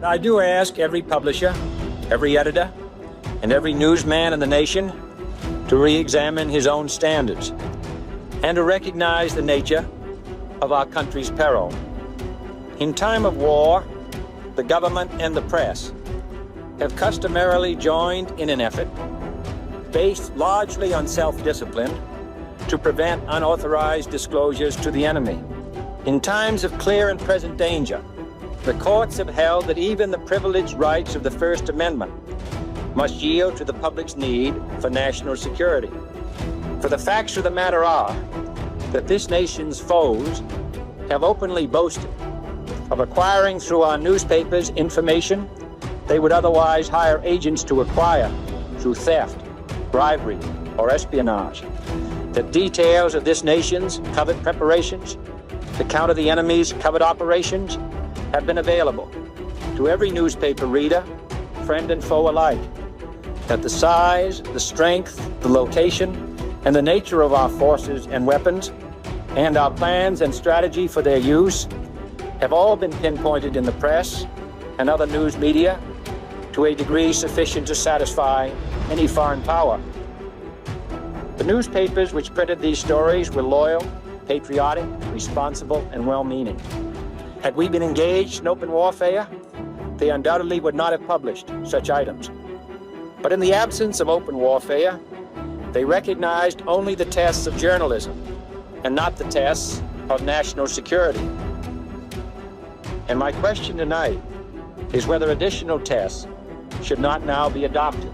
I do ask every publisher, every editor, and every newsman in the nation to re-examine his own standards and to recognize the nature of our country's peril. In time of war, the government and the press have customarily joined in an effort based largely on self-discipline to prevent unauthorized disclosures to the enemy. In times of clear and present danger, the courts have held that even the privileged rights of the First Amendment must yield to the public's need for national security. For the facts of the matter are that this nation's foes have openly boasted of acquiring through our newspapers information they would otherwise hire agents to acquire through theft, bribery, or espionage. The details of this nation's covert preparations to counter the enemy's covert operations have been available to every newspaper reader, friend and foe alike. That the size, the strength, the location, and the nature of our forces and weapons, and our plans and strategy for their use have all been pinpointed in the press and other news media to a degree sufficient to satisfy any foreign power. The newspapers which printed these stories were loyal, patriotic, responsible, and well-meaning. Had we been engaged in open warfare, they undoubtedly would not have published such items. But in the absence of open warfare, they recognized only the tests of journalism and not the tests of national security. And my question tonight is whether additional tests should not now be adopted.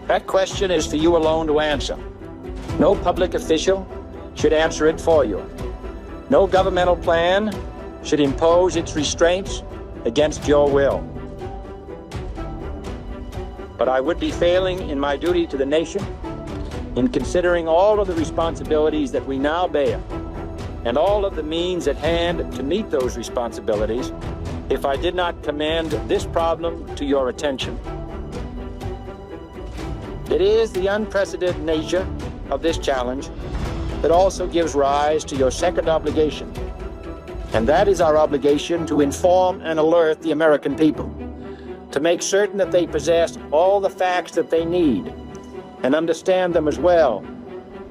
That question is for you alone to answer. No public official should answer it for you. No governmental plan should impose its restraints against your will. But I would be failing in my duty to the nation in considering all of the responsibilities that we now bear and all of the means at hand to meet those responsibilities if I did not commend this problem to your attention. It is the unprecedented nature of this challenge that also gives rise to your second obligation, and that is our obligation to inform and alert the American people, to make certain that they possess all the facts that they need and understand them as well,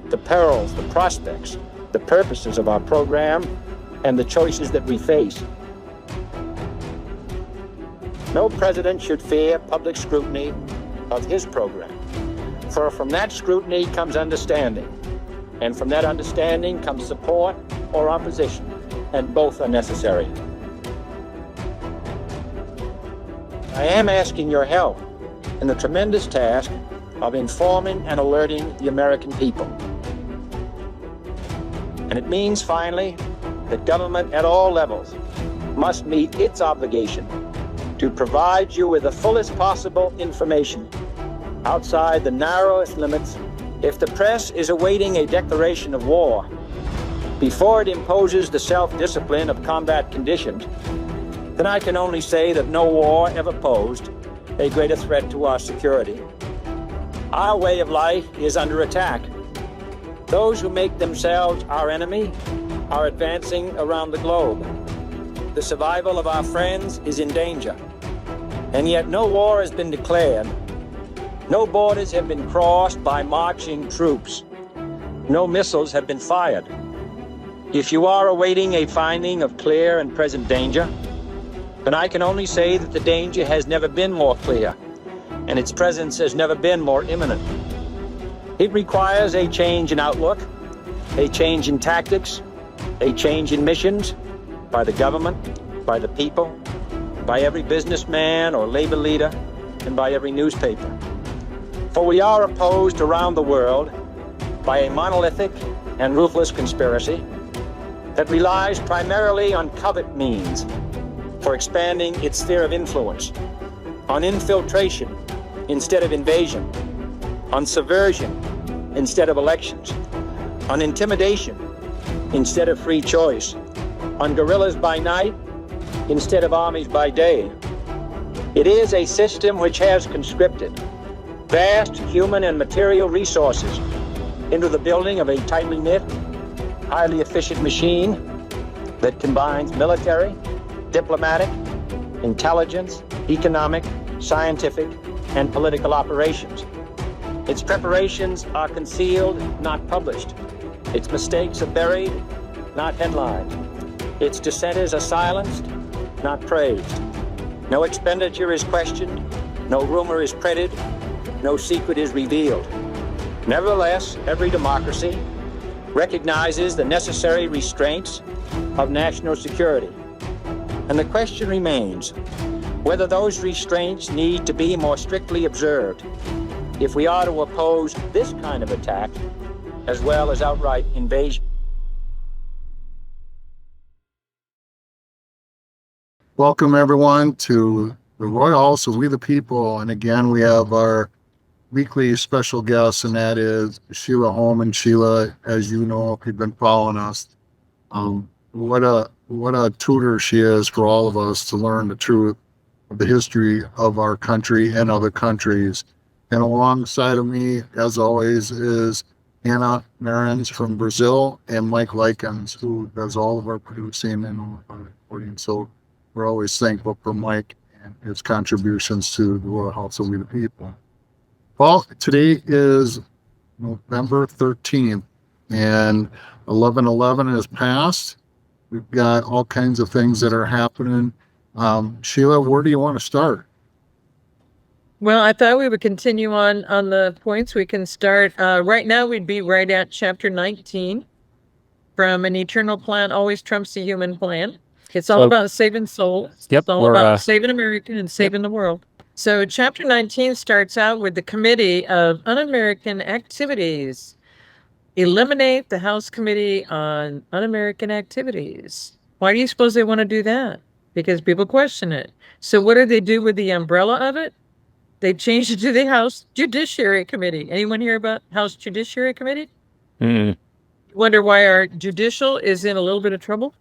the perils, the prospects, the purposes of our program, and the choices that we face. No president should fear public scrutiny of his program, for from that scrutiny comes understanding, and from that understanding comes support or opposition, and both are necessary. I am asking your help in the tremendous task of informing and alerting the American people. And it means, finally, that government at all levels must meet its obligation to provide you with the fullest possible information outside the narrowest limits. If the press is awaiting a declaration of war before it imposes the self-discipline of combat conditions, then I can only say that no war ever posed a greater threat to our security. Our way of life is under attack. Those who make themselves our enemy are advancing around the globe. The survival of our friends is in danger. And yet no war has been declared. No borders have been crossed by marching troops. No missiles have been fired. If you are awaiting a finding of clear and present danger, then I can only say that the danger has never been more clear, and its presence has never been more imminent. It requires a change in outlook, a change in tactics, a change in missions by the government, by the people, by every businessman or labor leader, and by every newspaper. For we are opposed around the world by a monolithic and ruthless conspiracy that relies primarily on covert means for expanding its sphere of influence, on infiltration instead of invasion, on subversion instead of elections, on intimidation instead of free choice, on guerrillas by night instead of armies by day. It is a system which has conscripted vast human and material resources into the building of a tightly knit, highly efficient machine that combines military, diplomatic, intelligence, economic, scientific, and political operations. Its preparations are concealed, not published. Its mistakes are buried, not headlined. Its dissenters are silenced, not praised. No expenditure is questioned, no rumor is printed, no secret is revealed. Nevertheless, every democracy recognizes the necessary restraints of national security. And the question remains whether those restraints need to be more strictly observed if we are to oppose this kind of attack as well as outright invasion. Welcome, everyone, to the Royal House of We the People. And again, we have our weekly special guest, and that is SHEILA HOLM. And SHEILA, as you know, if you've been following us, what a tutor she is for all of us to learn the truth of the history of our country and other countries. And alongside of me, as always, is Anna Marins from Brazil and Mike Likens, who does all of our producing and all of our recording. So we're always thankful for Mike and his contributions to the Royal House of We the People. Well, today is November 13th, and 11/11 has passed. We've got all kinds of things that are happening. SHEILA, where do you want to start? Well, I thought we would continue on the points. We can start right now. We'd be right at chapter 19. From an eternal plan always trumps the human plan. It's all about saving souls. Yep, it's all about saving America and saving the world. So chapter 19 starts out with the Committee of Un-American Activities. Eliminate the House Committee on Un-American Activities. Why do you suppose they want to do that? Because people question it. So what do they do with the umbrella of it? They changed it to the House Judiciary Committee. Anyone hear about House Judiciary Committee? Wonder why our judicial is in a little bit of trouble?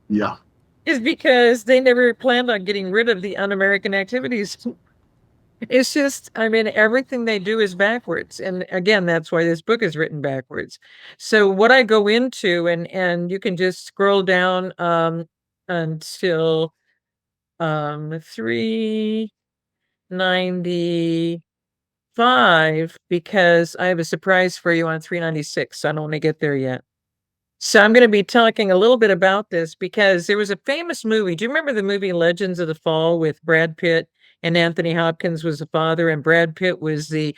Yeah. Is because they never planned on getting rid of the un-American activities. It's just, I mean, everything they do is backwards. And again, that's why this book is written backwards. So what I go into, and you can just scroll down until 395, because I have a surprise for you on 396. So I don't want to get there yet. So I'm going to be talking a little bit about this because there was a famous movie. Do you remember the movie Legends of the Fall with Brad Pitt, and Anthony Hopkins was the father, and Brad Pitt was the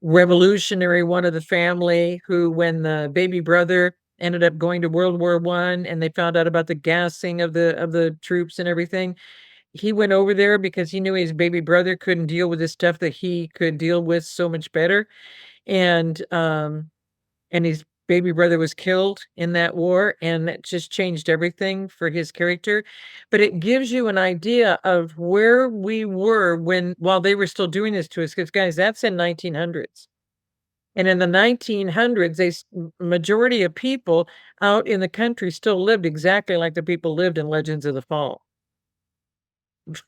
revolutionary one of the family who, when the baby brother ended up going to World War I and they found out about the gassing of the troops and everything, he went over there because he knew his baby brother couldn't deal with the stuff that he could deal with so much better. And his baby brother was killed in that war, and it just changed everything for his character. But it gives you an idea of where we were while they were still doing this to us. Because guys, that's in 1900s. And in the 1900s, majority of people out in the country still lived exactly like the people lived in Legends of the Fall.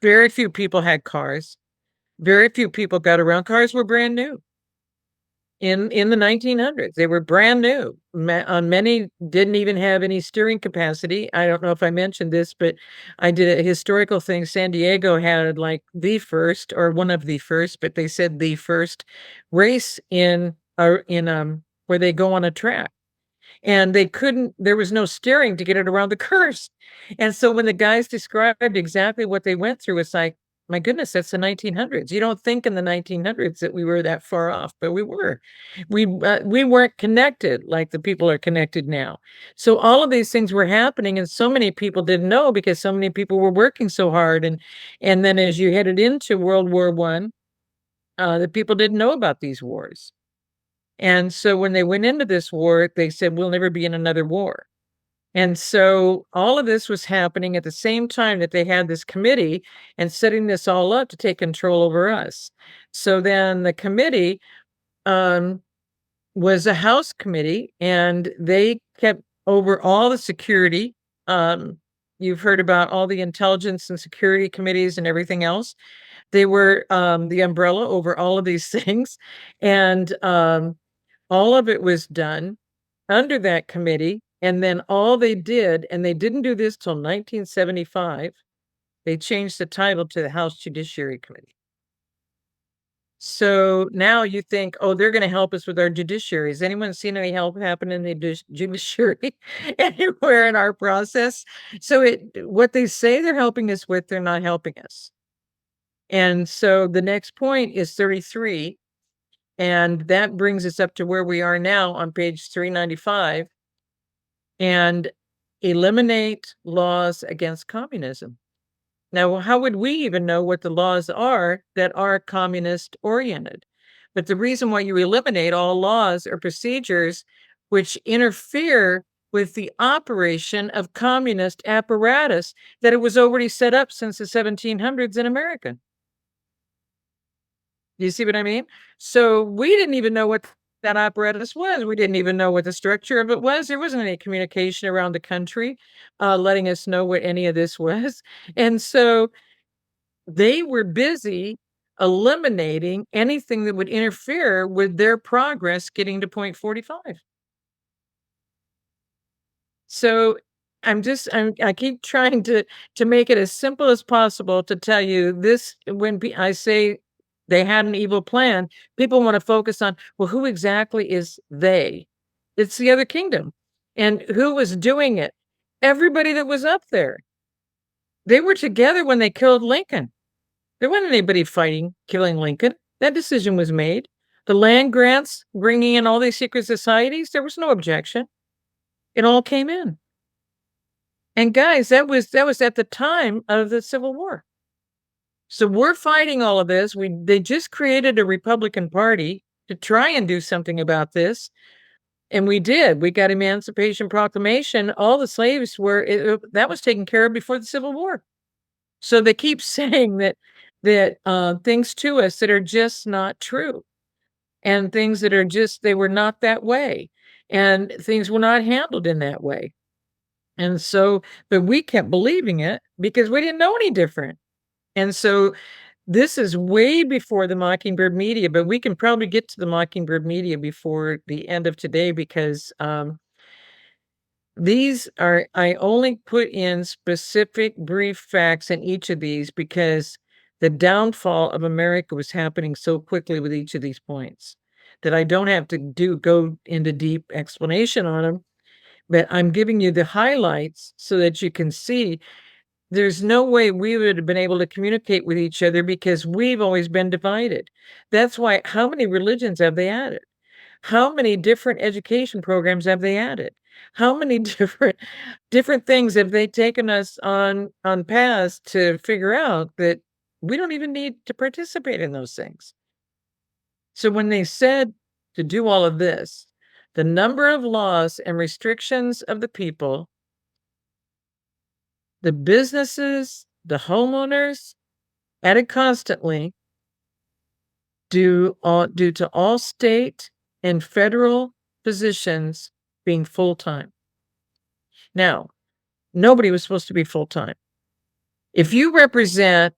Very few people had cars. Very few people got around. Cars were brand new. In the 1900s, they were brand new. Many didn't even have any steering capacity. I don't know if I mentioned this, but I did a historical thing. San Diego had like the first, or one of the first, but they said the first race in where they go on a track. And there was no steering to get it around the curves. And so when the guys described exactly what they went through, it's like, my goodness, that's the 1900s. You don't think in the 1900s that we were that far off, but we were. We weren't connected like the people are connected now. So all of these things were happening, and so many people didn't know because so many people were working so hard. And then as you headed into World War I, the people didn't know about these wars. And so when they went into this war, they said, we'll never be in another war. And so all of this was happening at the same time that they had this committee and setting this all up to take control over us. So then the committee was a House committee, and they kept over all the security. You've heard about all the intelligence and security committees and everything else. They were the umbrella over all of these things. And all of it was done under that committee. And then all they did, and they didn't do this till 1975, They changed the title to the House Judiciary Committee. So now you think, oh, they're going to help us with our judiciary. Has anyone seen any help happen in the judiciary anywhere in our process? So what they say they're helping us with, they're not helping us. And so the next point is 33. And that brings us up to where we are now on page 395. And eliminate laws against communism. Now, how would we even know what the laws are that are communist oriented? But the reason why you eliminate all laws or procedures which interfere with the operation of communist apparatus that it was already set up since the 1700s in America. You see what I mean? So we didn't even know what that apparatus was. We didn't even know what the structure of it was. There wasn't any communication around the country letting us know what any of this was. And so they were busy eliminating anything that would interfere with their progress getting to point 45. So I keep trying to make it as simple as possible to tell you this. When I say they had an evil plan, people want to focus on, well, who exactly is they? It's the other kingdom. And who was doing it? Everybody that was up there. They were together when they killed Lincoln. There wasn't anybody fighting, killing Lincoln. That decision was made. The land grants, bringing in all these secret societies, there was no objection. It all came in. And guys, that was at the time of the Civil War. So we're fighting all of this. They just created a Republican Party to try and do something about this. And we did. We got Emancipation Proclamation. All the slaves that was taken care of before the Civil War. So they keep saying that things to us that are just not true, and things that are they were not that way, and things were not handled in that way. And so, but we kept believing it because we didn't know any different. And so this is way before the Mockingbird media, but we can probably get to the Mockingbird media before the end of today because I only put in specific brief facts in each of these because the downfall of America was happening so quickly with each of these points that I don't have to go into deep explanation on them. But I'm giving you the highlights so that you can see there's no way we would have been able to communicate with each other because we've always been divided. That's why, how many religions have they added? How many different education programs have they added? How many different things have they taken us on paths to figure out that we don't even need to participate in those things? So when they said to do all of this, the number of laws and restrictions of the people, the businesses, the homeowners, added constantly due to all state and federal positions being full-time. Now, nobody was supposed to be full-time. If you represent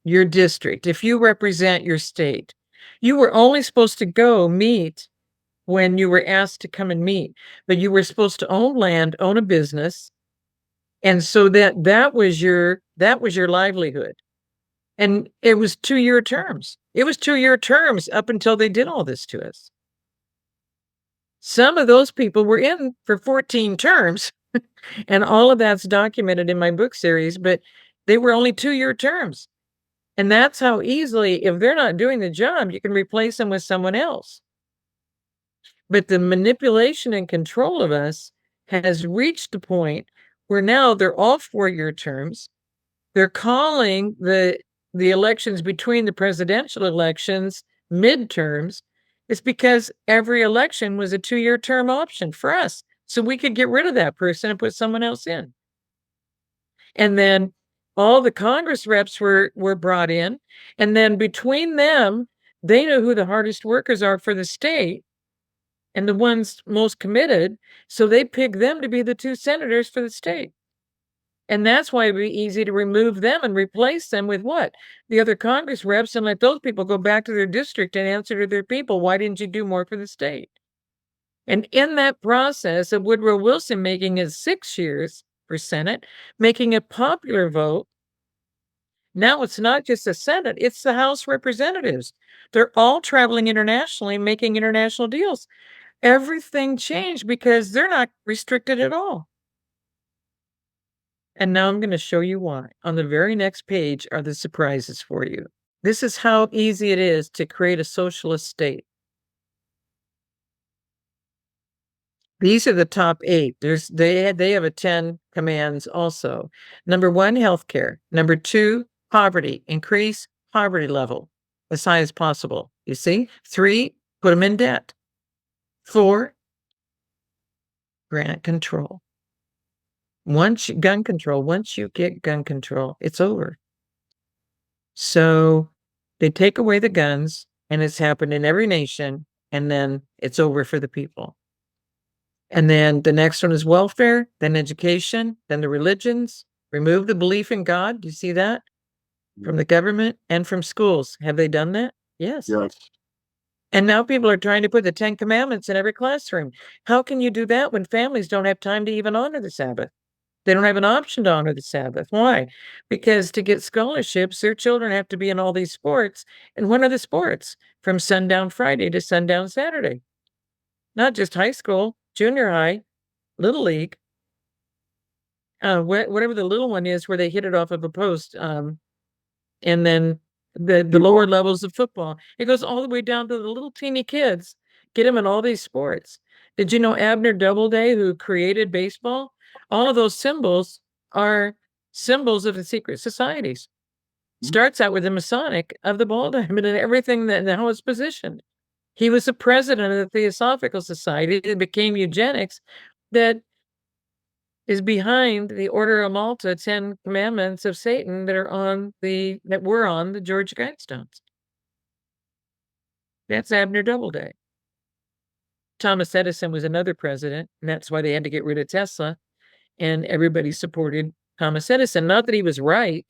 your district, if you represent your state, you were only supposed to go meet when you were asked to come and meet, but you were supposed to own land, own a business. And so that was your livelihood. And it was 2-year terms. It was 2-year terms up until they did all this to us. Some of those people were in for 14 terms, and all of that's documented in my book series, but they were only 2-year terms. And that's how easily, if they're not doing the job, you can replace them with someone else. But the manipulation and control of us has reached the point where now they're all 4-year terms. They're calling the elections between the presidential elections midterms. It's because every election was a 2-year term option for us. So we could get rid of that person and put someone else in. And then all the Congress reps were brought in. And then between them, they know who the hardest workers are for the state and the ones most committed. So they pick them to be the 2 senators for the state. And that's why it'd be easy to remove them and replace them with what? The other Congress reps, and let those people go back to their district and answer to their people, why didn't you do more for the state? And in that process of Woodrow Wilson making his 6 years for Senate, making a popular vote, Now it's not just the Senate, it's the House representatives. They're all traveling internationally, making international deals. Everything changed because they're not restricted at all. And now I'm going to show you why. On the very next page are the surprises for you. This is how easy it is to create a socialist state. These are the top 8. They have a 10 commands also. Number 1, healthcare. Number 2, poverty. Increase poverty level as high as possible. You see? 3, put them in debt. 4, grant control. Once you get gun control, it's over. So they take away the guns, and it's happened in every nation, and then it's over for the people. And then the next one is welfare, then education, then the religions. Remove the belief in God. Do you see that? From the government and from schools. Have they done that? Yes. Yes. And now people are trying to put the 10 Commandments in every classroom. How can you do that when families don't have time to even honor the Sabbath? They don't have an option to honor the Sabbath. Why? Because to get scholarships, their children have to be in all these sports. And when are the sports? From sundown Friday to sundown Saturday. Not just high school, junior high, little league, whatever the little one is where they hit it off of a post, and then the lower levels of football. It goes all the way down to the little teeny kids. Get them in all these sports. Did you know Abner Doubleday, who created baseball? All of those symbols are symbols of the secret societies. Starts out with the Masonic of the ball diamond and everything that how it's positioned. He was the president of the Theosophical Society that became eugenics, that is behind the Order of Malta 10 Commandments of Satan that were on the George Guidestones. That's Abner Doubleday. Thomas Edison was another president, and that's why they had to get rid of Tesla, and everybody supported Thomas Edison. Not that he was right.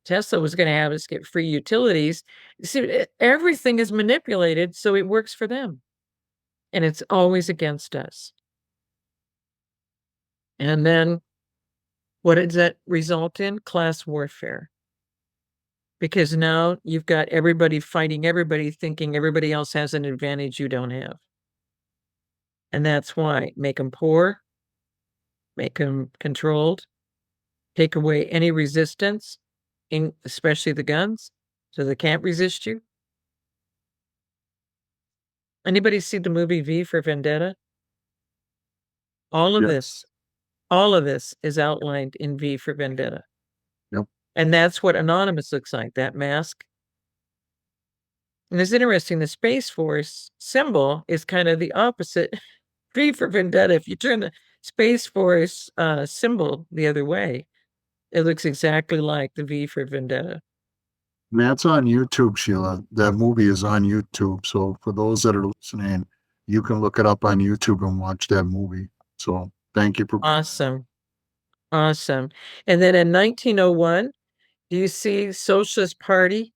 Tesla was going to have us get free utilities. See, everything is manipulated so it works for them. And it's always against us. And then what does that result in? Class warfare. Because now you've got everybody fighting everybody, thinking everybody else has an advantage you don't have. And that's why. Make them poor, make them controlled, take away any resistance, especially the guns, so they can't resist you. Anybody see the movie V for Vendetta? All of this is outlined in V for Vendetta. Yep. And that's what Anonymous looks like, that mask. And it's interesting, the Space Force symbol is kind of the opposite. V for Vendetta, if you turn the Space Force symbol the other way, it looks exactly like the V for Vendetta. And that's on YouTube, Sheila. That movie is on YouTube. So for those that are listening, you can look it up on YouTube and watch that movie. So thank you for Awesome. Awesome. And then in 1901, do you see Socialist Party?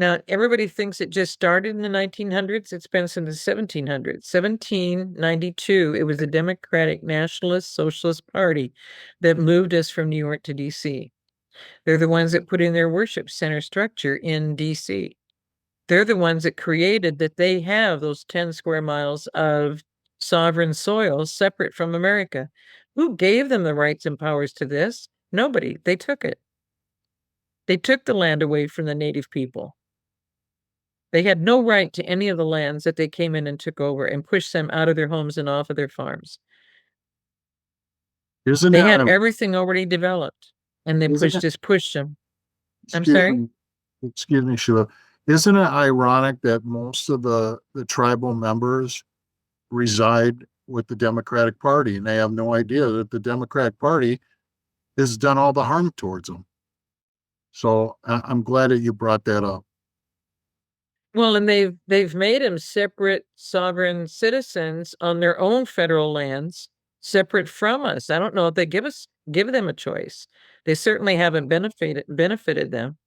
Now, everybody thinks it just started in the 1900s. It's been since the 1700s. 1792, it was the Democratic Nationalist Socialist Party that moved us from New York to D.C. They're the ones that put in their worship center structure in D.C. They're the ones that created that they have those 10 square miles of sovereign soil separate from America. Who gave them the rights and powers to this? Nobody. They took it. They took the land away from the native people. They had no right to any of the lands that they came in and took over and pushed them out of their homes and off of their farms. They had everything already developed, and they pushed them. I'm sorry? Excuse me, Sheila. Isn't it ironic that most of the tribal members reside with the Democratic Party, and they have no idea that the Democratic Party has done all the harm towards them? So I'm glad that you brought that up. Well, and they've made them separate sovereign citizens on their own federal lands, separate from us. I don't know if they give them a choice. They certainly haven't benefited them.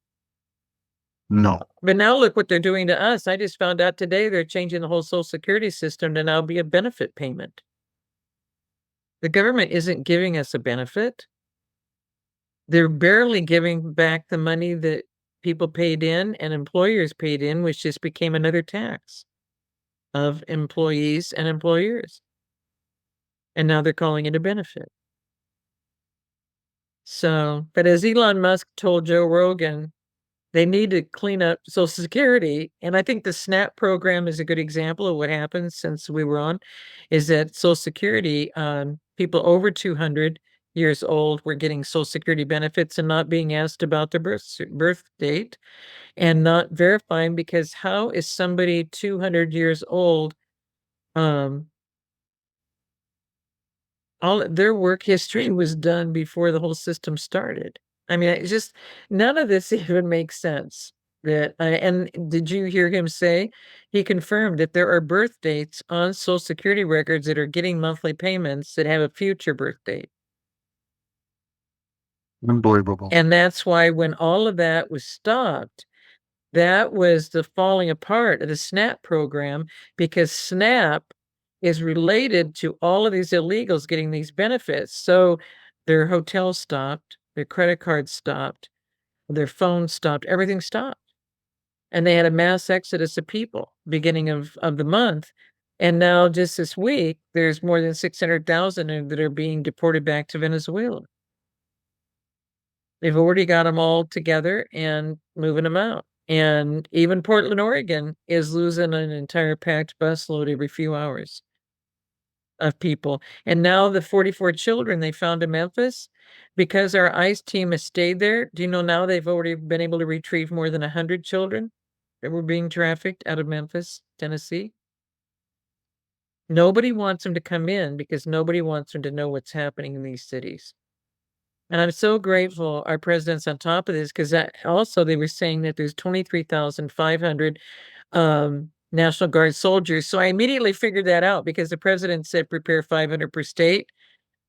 No. But now look what they're doing to us. I just found out today they're changing the whole Social Security system to now be a benefit payment. The government isn't giving us a benefit. They're barely giving back the money that people paid in and employers paid in, which just became another tax of employees and employers. And now they're calling it a benefit. So, but as Elon Musk told Joe Rogan, they need to clean up Social Security. And I think the SNAP program is a good example of what happened since we were on, is that Social Security, people over 200 years old were getting Social Security benefits and not being asked about their birth date and not verifying, because how is somebody 200 years old, all their work history was done before the whole system started. I mean, it's just none of this even makes sense. That and did you hear him say? He confirmed that there are birth dates on Social Security records that are getting monthly payments that have a future birth date. Unbelievable. And that's why when all of that was stopped, that was the falling apart of the SNAP program, because SNAP is related to all of these illegals getting these benefits. So their hotels stopped, their credit cards stopped, their phones stopped, everything stopped. And they had a mass exodus of people beginning of the month. And now just this week, there's more than 600,000 that are being deported back to Venezuela. They've already got them all together and moving them out. And even Portland, Oregon is losing an entire packed busload every few hours of people. And now the 44 children they found in Memphis, because our ICE team has stayed there, do you know now they've already been able to retrieve more than 100 children that were being trafficked out of Memphis, Tennessee? Nobody wants them to come in because nobody wants them to know what's happening in these cities. And I'm so grateful our president's on top of this, because also they were saying that there's 23,500 National Guard soldiers. So I immediately figured that out, because the president said prepare 500 per state.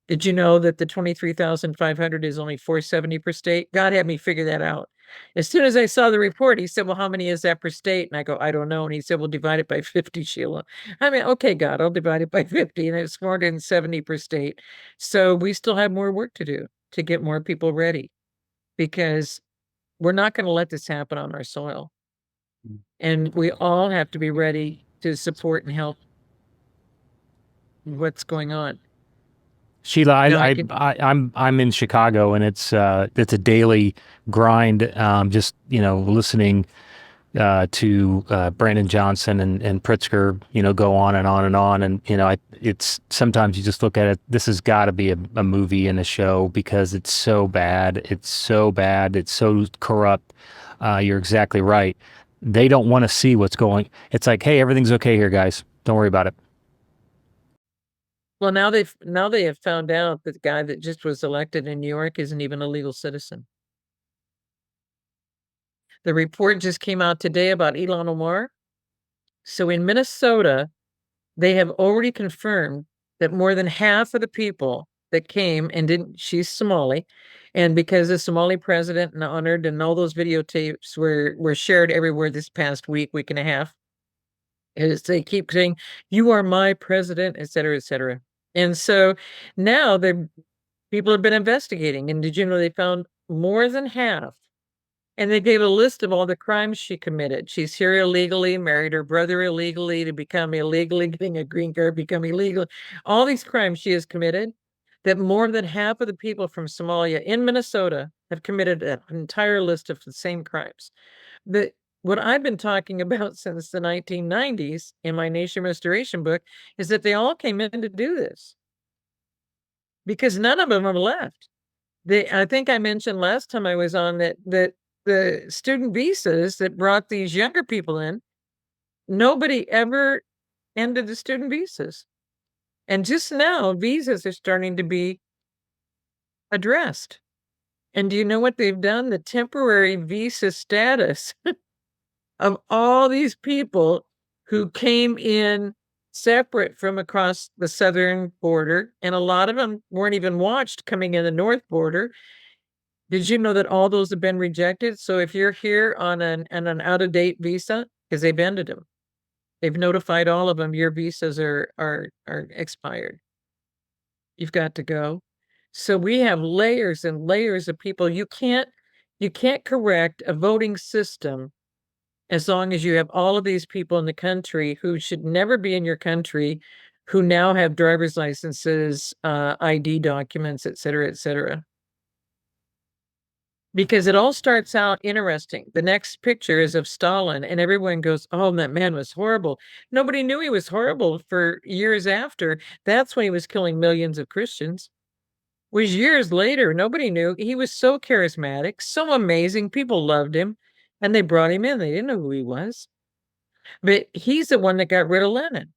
Did you know that the 23,500 is only 470 per state? God had me figure that out. As soon as I saw the report, he said, well, how many is that per state? And I go, I don't know. And he said, well, divide it by 50, Sheila. I mean, okay, God, I'll divide it by 50. And it's 470 per state. So we still have more work to do to get more people ready, because we're not going to let this happen on our soil. And we all have to be ready to support and help what's going on. Sheila, No, I'm in Chicago, and it's a daily grind. Just listening to Brandon Johnson and Pritzker, go on and on and on, and it's sometimes you just look at it. This has got to be a movie and a show, because it's so bad. It's so bad. It's so corrupt. You're exactly right. They don't want to see what's going. It's like, hey, everything's okay here, guys. Don't worry about it. well, now they have found out that the guy that just was elected in New York isn't even a legal citizen. The report just came out today about Ilhan Omar. So in Minnesota, they have already confirmed that more than half of the people that came and didn't, she's Somali, and because the Somali president and honored, and all those videotapes were shared everywhere this past week and a half, is they keep saying, you are my president, et cetera, et cetera. And so now the people have been investigating, and did you know they found more than half? And they gave a list of all the crimes she committed. She's here illegally, married her brother illegally, to become illegally, getting a green card, become illegal. All these crimes she has committed, that more than half of the people from Somalia in Minnesota have committed an entire list of the same crimes. What I've been talking about since the 1990s in my Nation Restoration book is that they all came in to do this, because none of them are left. I think I mentioned last time I was on that the student visas that brought these younger people in, nobody ever ended the student visas. And just now, visas are starting to be addressed. And do you know what they've done? The temporary visa status of all these people who came in separate from across the southern border, and a lot of them weren't even watched coming in the north border. Did you know that all those have been rejected? So if you're here on an out-of-date visa, because they've ended them, they've notified all of them your visas are expired. You've got to go. So we have layers and layers of people. You can't You can't correct a voting system as long as you have all of these people in the country who should never be in your country, who now have driver's licenses, ID documents, et cetera, et cetera. Because it all starts out interesting. The next picture is of Stalin, and everyone goes, oh, that man was horrible. Nobody knew he was horrible for years after. That's when he was killing millions of Christians. It was years later. Nobody knew. He was so charismatic, so amazing. People loved him, and they brought him in. They didn't know who he was. But he's the one that got rid of Lenin.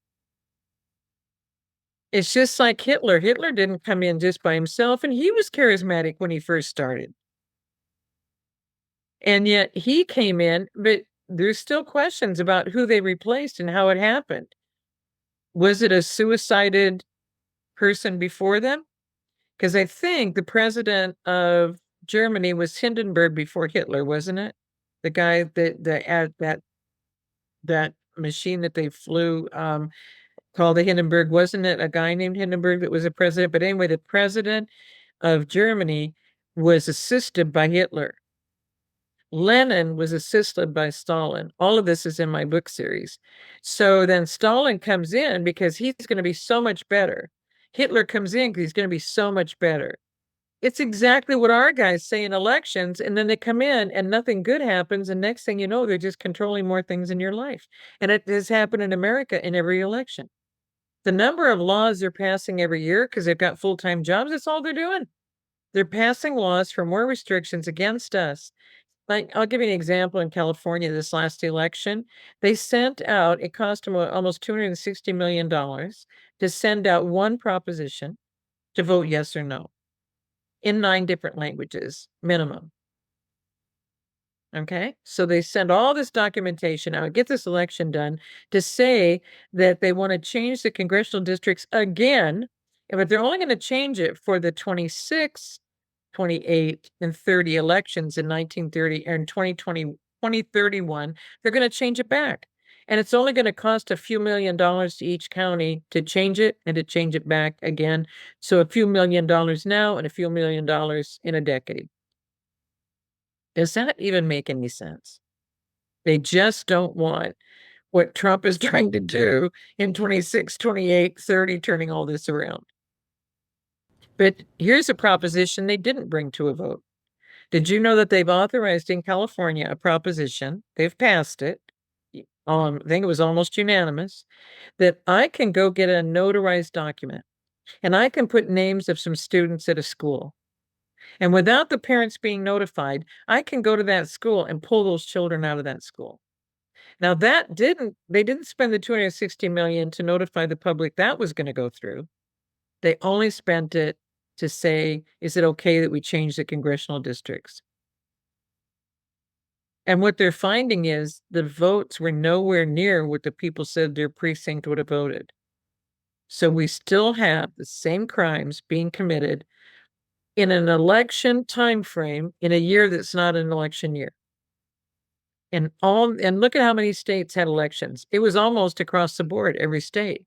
It's just like Hitler. Hitler didn't come in just by himself, and he was charismatic when he first started. And yet he came in, but there's still questions about who they replaced and how it happened. Was it a suicided person before them? Because I think the president of Germany was Hindenburg before Hitler, wasn't it? The guy that machine that they flew called the Hindenburg, wasn't it a guy named Hindenburg that was a president? But anyway, the president of Germany was assisted by Hitler. Lenin was assisted by Stalin. All of this is in my book series. So then Stalin comes in because he's going to be so much better. Hitler comes in because he's going to be so much better. It's exactly what our guys say in elections, and then they come in and nothing good happens, and next thing you know, they're just controlling more things in your life. And it has happened in America in every election. The number of laws they're passing every year because they've got full-time jobs, that's all they're doing. They're passing laws for more restrictions against us. Like, I'll give you an example. In California, this last election, they sent out, it cost them almost $260 million to send out one proposition to vote yes or no in 9 different languages, minimum. Okay, so they send all this documentation out, get this election done to say that they want to change the congressional districts again, but they're only going to change it for the 26, 28, and 30 elections in 1930 and 2020, 2031. They're going to change it back. And it's only going to cost a few $1,000,000 to each county to change it and to change it back again. So a few $1,000,000 now and a few $1,000,000 in a decade. Does that even make any sense? They just don't want what Trump is trying to do in 26, 28, 30, turning all this around. But here's a proposition they didn't bring to a vote. Did you know that they've authorized in California a proposition? They've passed it. I think it was almost unanimous, that I can go get a notarized document and I can put names of some students at a school. And without the parents being notified, I can go to that school and pull those children out of that school. Now they didn't spend the $260 million to notify the public that was going to go through. They only spent it to say, is it okay that we change the congressional districts? And what they're finding is the votes were nowhere near what the people said their precinct would have voted. So we still have the same crimes being committed in an election time frame in a year that's not an election year. And look at how many states had elections. It was almost across the board, every state.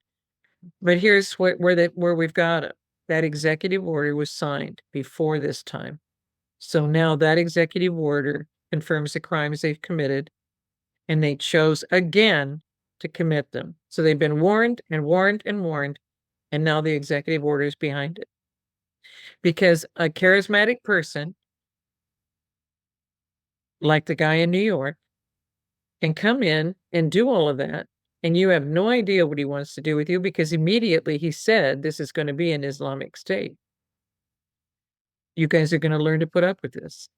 But here's where we've got it. That executive order was signed before this time. So now that executive order confirms the crimes they've committed, and they chose again to commit them. So they've been warned and warned and warned, and now the executive order is behind it. Because a charismatic person, like the guy in New York, can come in and do all of that, and you have no idea what he wants to do with you, because immediately he said this is going to be an Islamic State. You guys are going to learn to put up with this.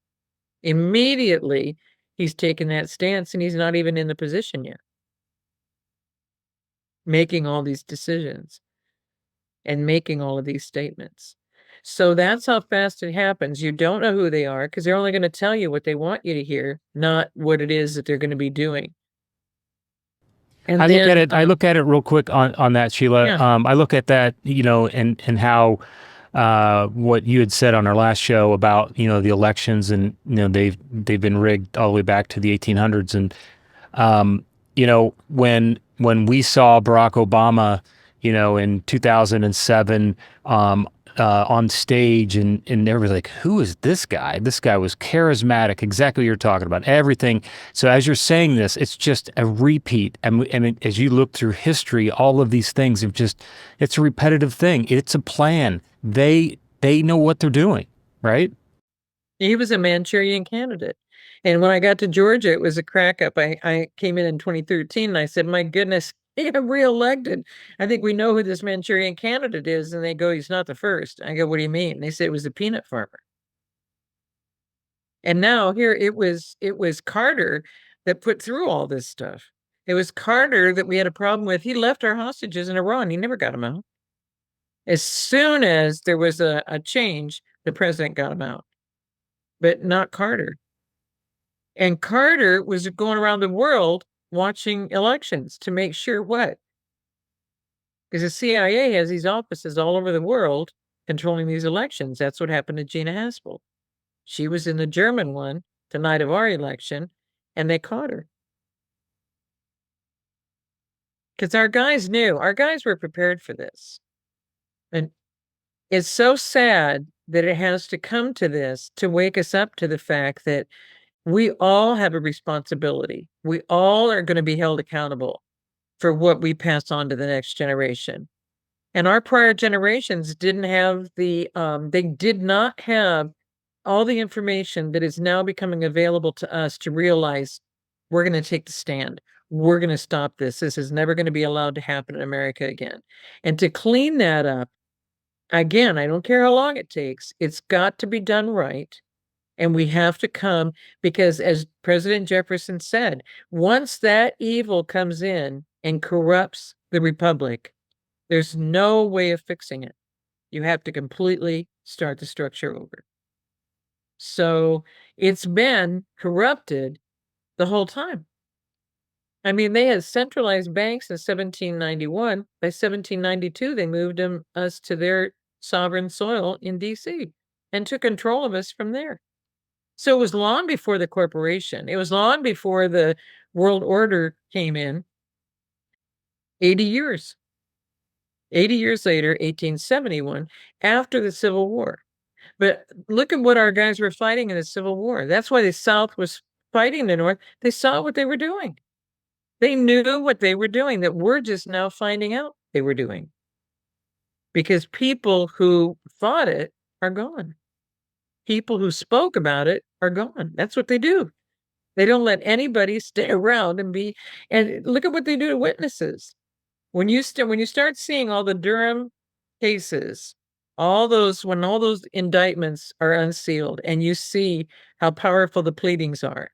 Immediately, he's taken that stance, and he's not even in the position yet, making all these decisions and making all of these statements. So that's how fast it happens. You don't know who they are because they're only going to tell you what they want you to hear, not what it is that they're going to be doing. And I look at it real quick on that, Sheila. Yeah. I look at that, and how what you had said on our last show about, the elections, and, they've been rigged all the way back to the 1800s. And, when we saw Barack Obama, in 2007, on stage, and everybody's like, who is this guy? This guy was charismatic, exactly what you're talking about, everything. So as you're saying this, it's just a repeat. And as you look through history, all of these things have just, it's a repetitive thing. It's a plan. They know what they're doing, right? He was a Manchurian candidate. And when I got to Georgia, it was a crack up. I came in 2013 and I said, my goodness, he got reelected. I think we know who this Manchurian candidate is. And they go, he's not the first. I go, what do you mean? They said it was a peanut farmer. And now here it was Carter that put through all this stuff. It was Carter that we had a problem with. He left our hostages in Iran. He never got them out. As soon as there was a change, the president got them out, but not Carter. And Carter was going around the world watching elections to make sure what? Because the CIA has these offices all over the world controlling these elections. That's what happened to Gina Haspel. She was in the German one the night of our election, and they caught her. Because our guys knew, our guys were prepared for this. And it's so sad that it has to come to this to wake us up to the fact that we all have a responsibility. We all are going to be held accountable for what we pass on to the next generation. And our prior generations didn't have they did not have all the information that is now becoming available to us to realize we're going to take the stand. We're going to stop this. This is never going to be allowed to happen in America again. And to clean that up, again, I don't care how long it takes. It's got to be done right. And we have to come, because as President Jefferson said, once that evil comes in and corrupts the republic, there's no way of fixing it. You have to completely start the structure over. So it's been corrupted the whole time. I mean, they had centralized banks in 1791. By 1792, they moved us to their sovereign soil in D.C. and took control of us from there. So it was long before the corporation. It was long before the world order came in. 80 years. 80 years later, 1871, after the Civil War. But look at what our guys were fighting in the Civil War. That's why the South was fighting the North. They saw what they were doing. They knew what they were doing that we're just now finding out they were doing. Because people who fought it are gone. People who spoke about it are gone. That's what they do. They don't let anybody stay around and look at what they do to witnesses. When you start seeing all the Durham cases, when all those indictments are unsealed, and you see how powerful the pleadings are,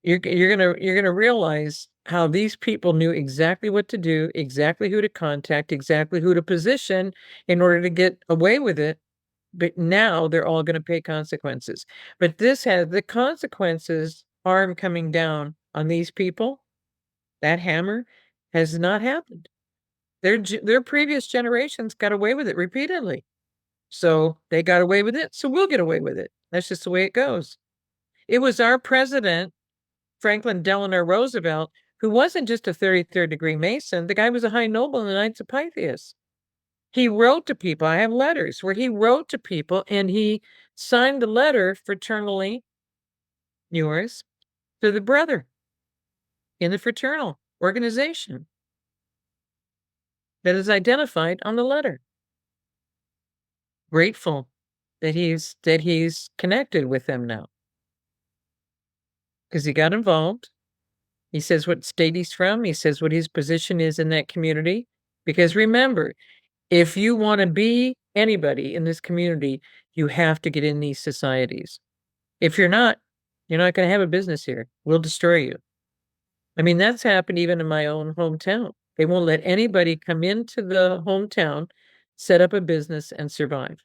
you're gonna realize how these people knew exactly what to do, exactly who to contact, exactly who to position in order to get away with it. But now they're all going to pay consequences. But the consequences harm coming down on these people. That hammer has not happened. Their previous generations got away with it repeatedly. So they got away with it, so we'll get away with it. That's just the way it goes. It was our president, Franklin Delano Roosevelt, who wasn't just a 33rd degree Mason. The guy was a high noble in the Knights of Pythias. He wrote to people. I have letters where he wrote to people and he signed the letter, fraternally yours, to the brother in the fraternal organization that is identified on the letter. Grateful that he's connected with them now. Because he got involved. He says what state he's from. He says what his position is in that community. Because remember, if you want to be anybody in this community, you have to get in these societies. If you're not going to have a business here. We'll destroy you. I mean, that's happened even in my own hometown. They won't let anybody come into the hometown, set up a business, and survive.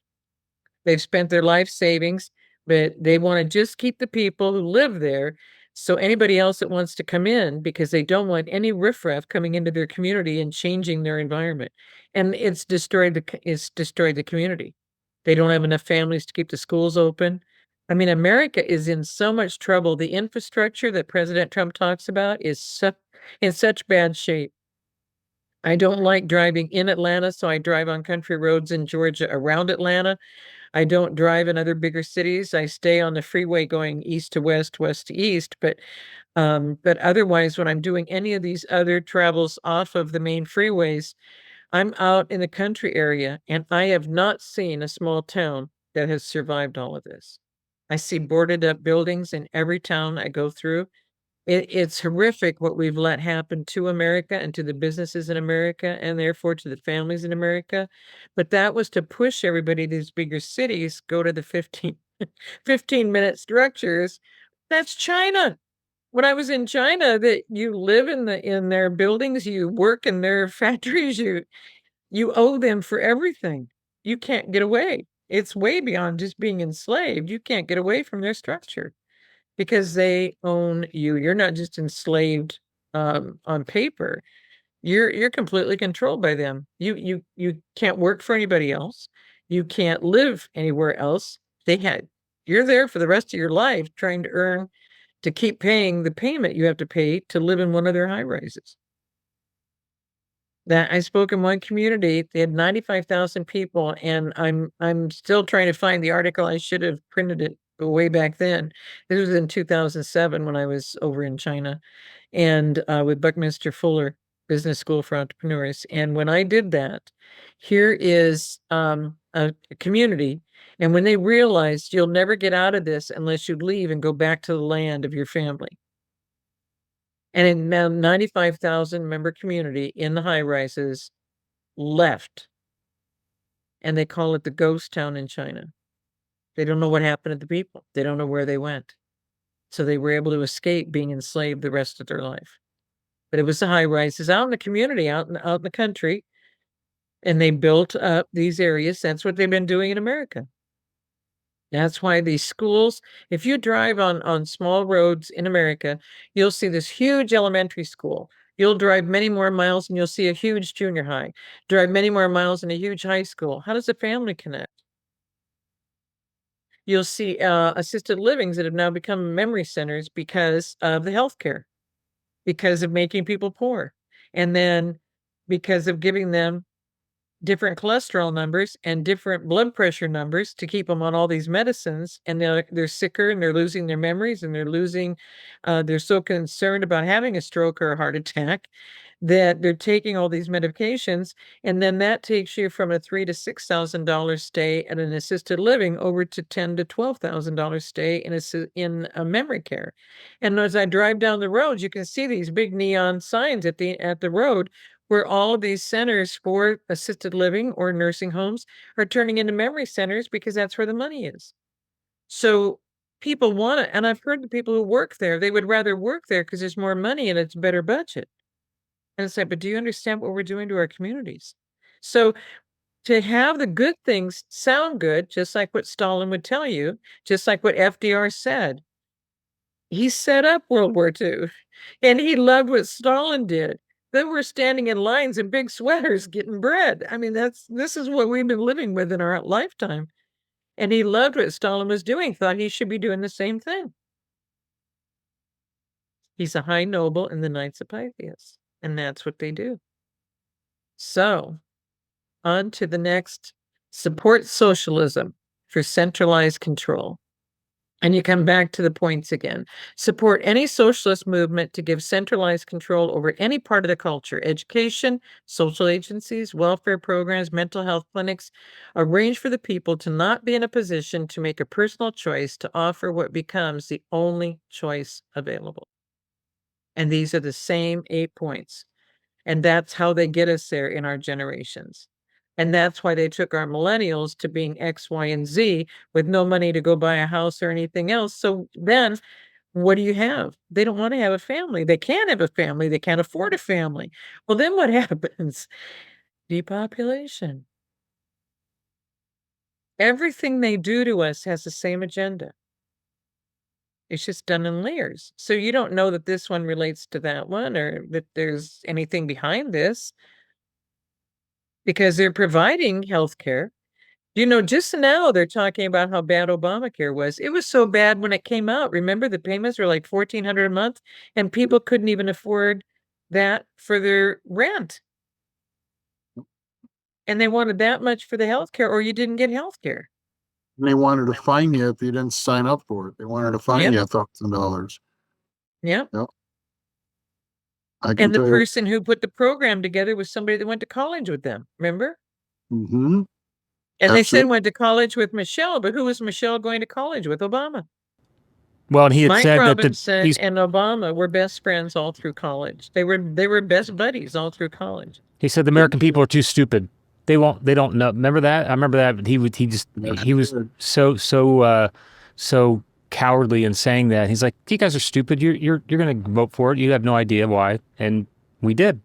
They've spent their life savings, but they want to just keep the people who live there. So anybody else that wants to come in, because they don't want any riffraff coming into their community and changing their environment. And it's destroyed the community. They don't have enough families to keep the schools open. I mean, America is in so much trouble. The infrastructure that President Trump talks about is in such bad shape. I don't like driving in Atlanta, so I drive on country roads in Georgia around Atlanta. I don't drive in other bigger cities. I stay on the freeway going east to west, west to east. But otherwise, when I'm doing any of these other travels off of the main freeways, I'm out in the country area, and I have not seen a small town that has survived all of this. I see boarded up buildings in every town I go through. It's horrific what we've let happen to America and to the businesses in America, and therefore to the families in America. But that was to push everybody to these bigger cities, go to the 15-minute structures. That's China. When I was in China, that you live in their buildings, you work in their factories, you owe them for everything. You can't get away. It's way beyond just being enslaved. You can't get away from their structure because they own you. You're not just enslaved on paper. You're completely controlled by them. You can't work for anybody else. You can't live anywhere else. You're there for the rest of your life trying to earn to keep paying the payment you have to pay to live in one of their high rises. That I spoke in one community, they had 95,000 people, and I'm still trying to find the article. I should have printed it way back then. This was in 2007 when I was over in China, and with Buckminster Fuller Business School for Entrepreneurs. And when I did that, here is a community, and when they realized you'll never get out of this unless you leave and go back to the land of your family. And in a 95,000 member community in the high rises left. And they call it the ghost town in China. They don't know what happened to the people. They don't know where they went. So they were able to escape being enslaved the rest of their life. But it was the high rises out in the community, out in the country. And they built up these areas. That's what they've been doing in America. That's why these schools, if you drive on small roads in America, you'll see this huge elementary school. You'll drive many more miles and you'll see a huge junior high. Drive many more miles in a huge high school. How does a family connect? You'll see assisted livings that have now become memory centers because of the healthcare, because of making people poor, and then because of giving them different cholesterol numbers and different blood pressure numbers to keep them on all these medicines, and they're sicker and they're losing their memories and they're so concerned about having a stroke or a heart attack that they're taking all these medications, and then that takes you from a $3,000 to $6,000 stay at an assisted living over to $10,000 to $12,000 stay in a memory care. And as I drive down the roads, you can see these big neon signs at the road where all of these centers for assisted living or nursing homes are turning into memory centers because that's where the money is. So people want it. And I've heard the people who work there, they would rather work there because there's more money and it's a better budget. And it's like, but do you understand what we're doing to our communities? So to have the good things sound good, just like what Stalin would tell you, just like what FDR said, he set up World War II and he loved what Stalin did. Then we're standing in lines in big sweaters getting bread. I mean, this is what we've been living with in our lifetime. And he loved what Stalin was doing, thought he should be doing the same thing. He's a high noble in the Knights of Pythias, and that's what they do. So, on to the next. Support socialism for centralized control. And you come back to the points again. Support any socialist movement to give centralized control over any part of the culture, education, social agencies, welfare programs, mental health clinics. Arrange for the people to not be in a position to make a personal choice to offer what becomes the only choice available. And these are the same 8 points. And that's how they get us there in our generations. And that's why they took our millennials to being X, Y, and Z with no money to go buy a house or anything else. So then what do you have? They don't want to have a family. They can't have a family. They can't afford a family. Well, then what happens? Depopulation. Everything they do to us has the same agenda. It's just done in layers. So you don't know that this one relates to that one or that there's anything behind this because they're providing health care. You know, just now they're talking about how bad Obamacare was. It was so bad when it came out. Remember, the payments were like $1,400 a month and people couldn't even afford that for their rent. And they wanted that much for the health care, or you didn't get health care. And they wanted to fine you if you didn't sign up for it. They wanted to fine Yep. you $1,000. Yep. Yep. I can And the tell you. person who put the program together was somebody that went to college with them, remember? Mm-hmm. And they said Absolutely. went to college with Michelle, but who was Michelle going to college with? Obama. Well, and he had Mike said that Robinson these and Obama were best friends all through college. They were best buddies all through college. he said the American people are too stupid. They don't know. Remember that? I remember that. He was so cowardly in saying that. He's like, you guys are stupid. You're going to vote for it. You have no idea why, and we did.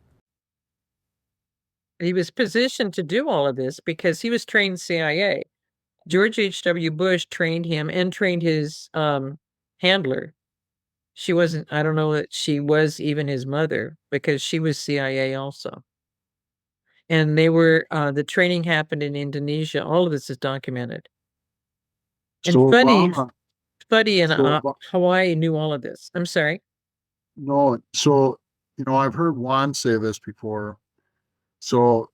He was positioned to do all of this because he was trained CIA. George H.W. Bush trained him and trained his handler. She wasn't, I don't know that she was even his mother because she was CIA also. And they were, the training happened in Indonesia. All of this is documented. And So funny, Obama, Buddy in so Ob- Hawaii knew all of this. I'm sorry. no, so I've heard Juan say this before. So,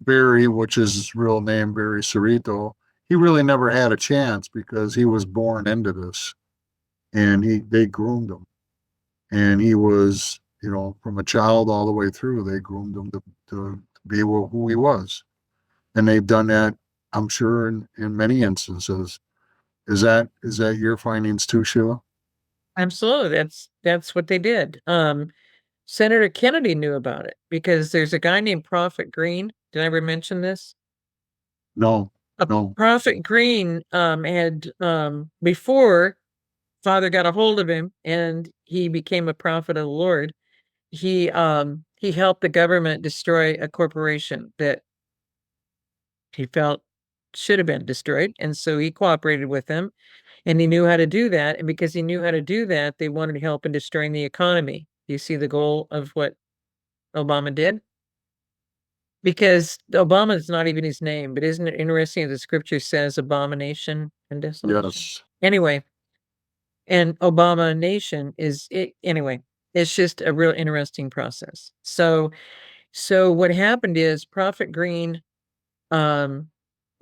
Barry, which is his real name, Barry Cerrito, he really never had a chance because he was born into this, and they groomed him. And he was, from a child all the way through, they groomed him to be who he was. And they've done that, I'm sure, in many instances. Is that your findings too, Sheila? Absolutely. That's what they did. Senator Kennedy knew about it because there's a guy named Prophet Green. Did I ever mention this? No, no. Prophet Green had before Father got a hold of him and he became a prophet of the Lord. He helped the government destroy a corporation that he felt should have been destroyed, and so he cooperated with them, and he knew how to do that. And because he knew how to do that, they wanted help in destroying the economy. Do you see the goal of what Obama did? Because Obama is not even his name, but isn't it interesting that the scripture says abomination and desolation? Yes. Anyway, and Obama nation is it anyway. It's just a real interesting process. So what happened is Prophet Green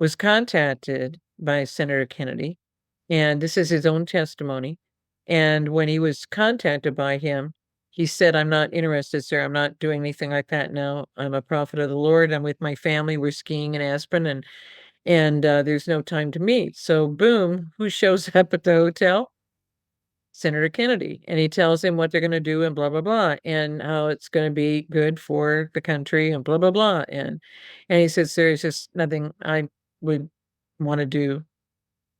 was contacted by Senator Kennedy, and this is his own testimony. And when he was contacted by him, he said, "I'm not interested, sir. I'm not doing anything like that now. I'm a prophet of the Lord. I'm with my family. We're skiing in Aspen, and there's no time to meet." So, boom, who shows up at the hotel? Senator Kennedy, and he tells him what they're going to do and blah blah blah, and how it's going to be good for the country and blah blah blah, and he says there's just nothing I would want to do.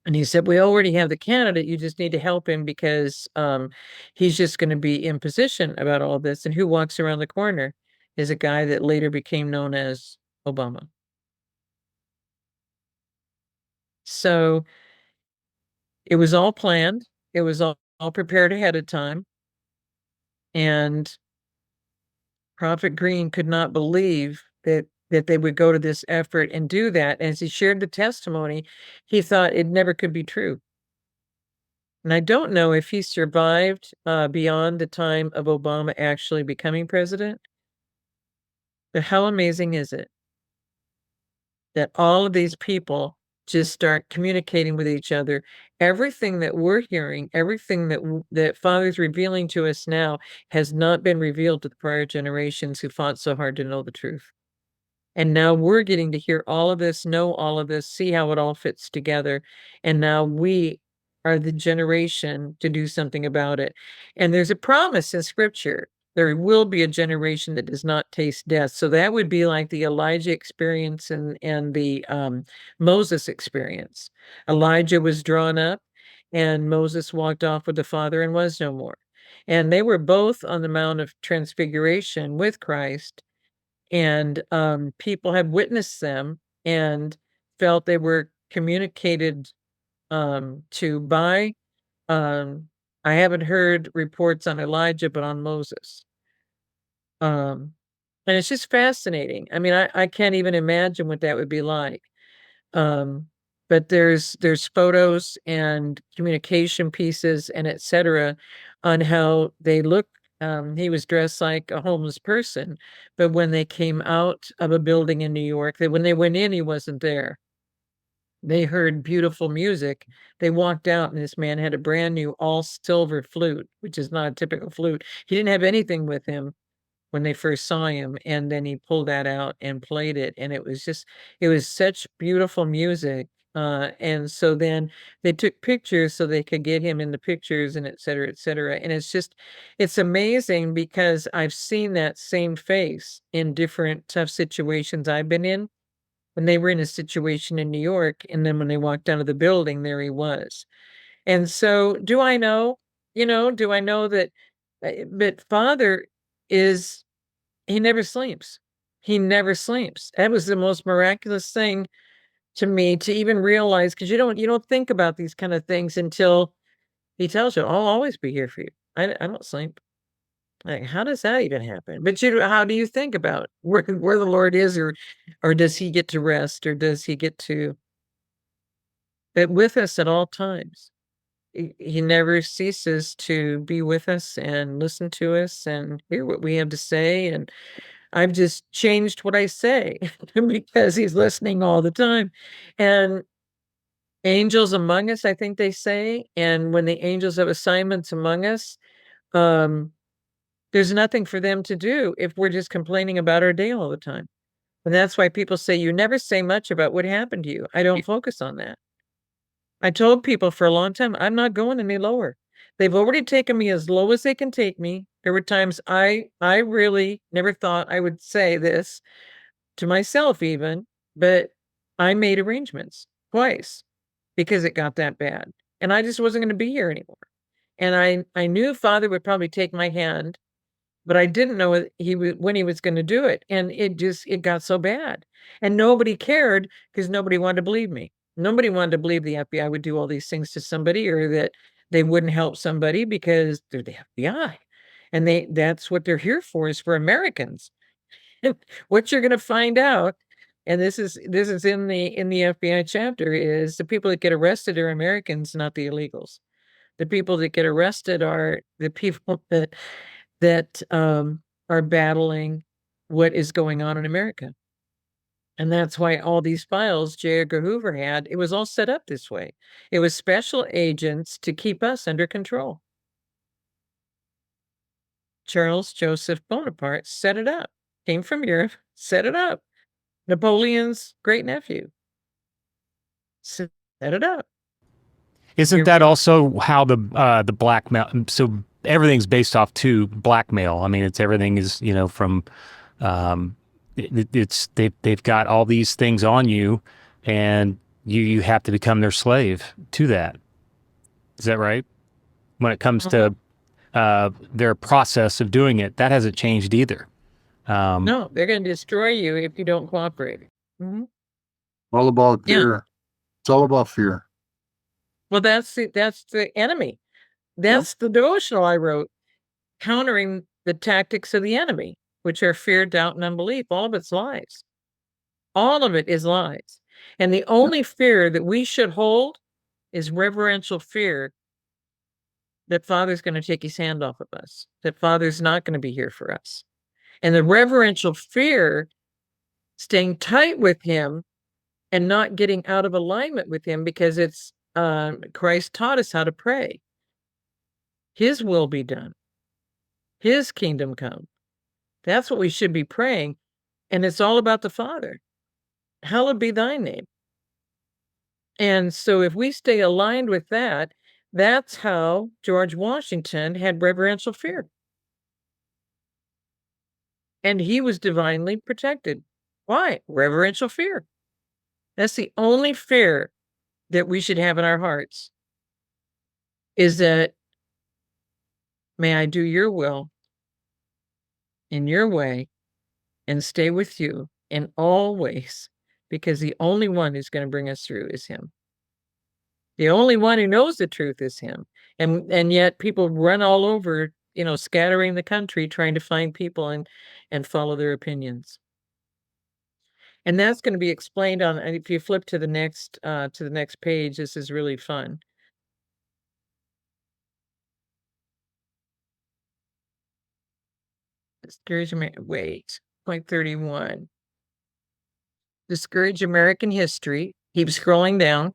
And he said, we already have the candidate. You just need to help him because he's just going to be in position about all this. And who walks around the corner is a guy that later became known as Obama. So it was all planned. It was all prepared ahead of time. And Prophet Green could not believe that they would go to this effort and do that. As he shared the testimony, he thought it never could be true. And I don't know if he survived beyond the time of Obama actually becoming president. But how amazing is it that all of these people just start communicating with each other? Everything that we're hearing, everything that Father's revealing to us now has not been revealed to the prior generations who fought so hard to know the truth. And now we're getting to hear all of this, know all of this, see how it all fits together. And now we are the generation to do something about it. And there's a promise in scripture. There will be a generation that does not taste death. So that would be like the Elijah experience and the Moses experience. Elijah was drawn up and Moses walked off with the Father and was no more. And they were both on the Mount of Transfiguration with Christ, and people have witnessed them and felt they were communicated to by I haven't heard reports on Elijah, but on Moses. And it's just fascinating. I mean, I can't even imagine what that would be like. But there's photos and communication pieces and etc. on how they look He was dressed like a homeless person, but when they came out of a building in New York, when they went in, he wasn't there. They heard beautiful music. They walked out, and this man had a brand new all silver flute, which is not a typical flute. He didn't have anything with him when they first saw him, and then he pulled that out and played it, and it was such beautiful music. And so then they took pictures so they could get him in the pictures, and et cetera, et cetera. And it's amazing because I've seen that same face in different tough situations I've been in. When they were in a situation in New York, and then when they walked out of the building, there he was. And so, do I know? Do I know that? But Father is he never sleeps. He never sleeps. That was the most miraculous thing to me to even realize, because you don't think about these kind of things until he tells you, "I'll always be here for you. I don't sleep." Like, how does that even happen? But how do you think about where the Lord is, or does he get to rest, or does he get to but with us at all times? He never ceases to be with us and listen to us and hear what we have to say. And I've just changed what I say because he's listening all the time. And angels among us, I think they say. And when the angels have assignments among us, um, there's nothing for them to do if we're just complaining about our day all the time. And that's why people say, you never say much about what happened to you. I don't focus on that. I told people for a long time, I'm not going any lower. They've already taken me as low as they can take me. There were times I really never thought I would say this to myself even, but I made arrangements twice because it got that bad. And I just wasn't going to be here anymore. And I knew Father would probably take my hand, but I didn't know when he was going to do it. And it got so bad. And nobody cared because nobody wanted to believe me. Nobody wanted to believe the FBI would do all these things to somebody, or that they wouldn't help somebody because they're the FBI. And that's what they're here for, is for Americans. What you're going to find out, and this is in the FBI chapter, is the people that get arrested are Americans, not the illegals. The people that get arrested are the people that are battling what is going on in America. And that's why all these files J. Edgar Hoover had, it was all set up this way. It was special agents to keep us under control. Charles Joseph Bonaparte set it up. Came from Europe, set it up. Napoleon's great nephew set it up. Isn't that also how the blackmail? So everything's based off to blackmail. I mean, everything is from they've got all these things on you, and you have to become their slave to that. Is that right? When it comes to their process of doing it, that hasn't changed either. No, they're going to destroy you if you don't cooperate. Mm-hmm. All about fear. Yeah. It's all about fear. Well, that's the enemy. That's the devotional I wrote, countering the tactics of the enemy, which are fear, doubt, and unbelief. All of it's lies. All of it is lies. And the only fear that we should hold is reverential fear that Father's going to take his hand off of us, that Father's not going to be here for us. And the reverential fear, staying tight with him and not getting out of alignment with him, because it's Christ taught us how to pray. His will be done. His kingdom come. That's what we should be praying. And it's all about the Father. Hallowed be thy name. And so if we stay aligned with that, that's how George Washington had reverential fear. And he was divinely protected. Why? Reverential fear. That's the only fear that we should have in our hearts, is that, may I do your will in your way and stay with you in all ways, because the only one who's going to bring us through is him. The only one who knows the truth is him. And yet people run all over, scattering the country, trying to find people and follow their opinions. And that's going to be explained on, if you flip to the next page, this is really fun. Discourage American. Wait, point 31. Discourage American history. Keep scrolling down.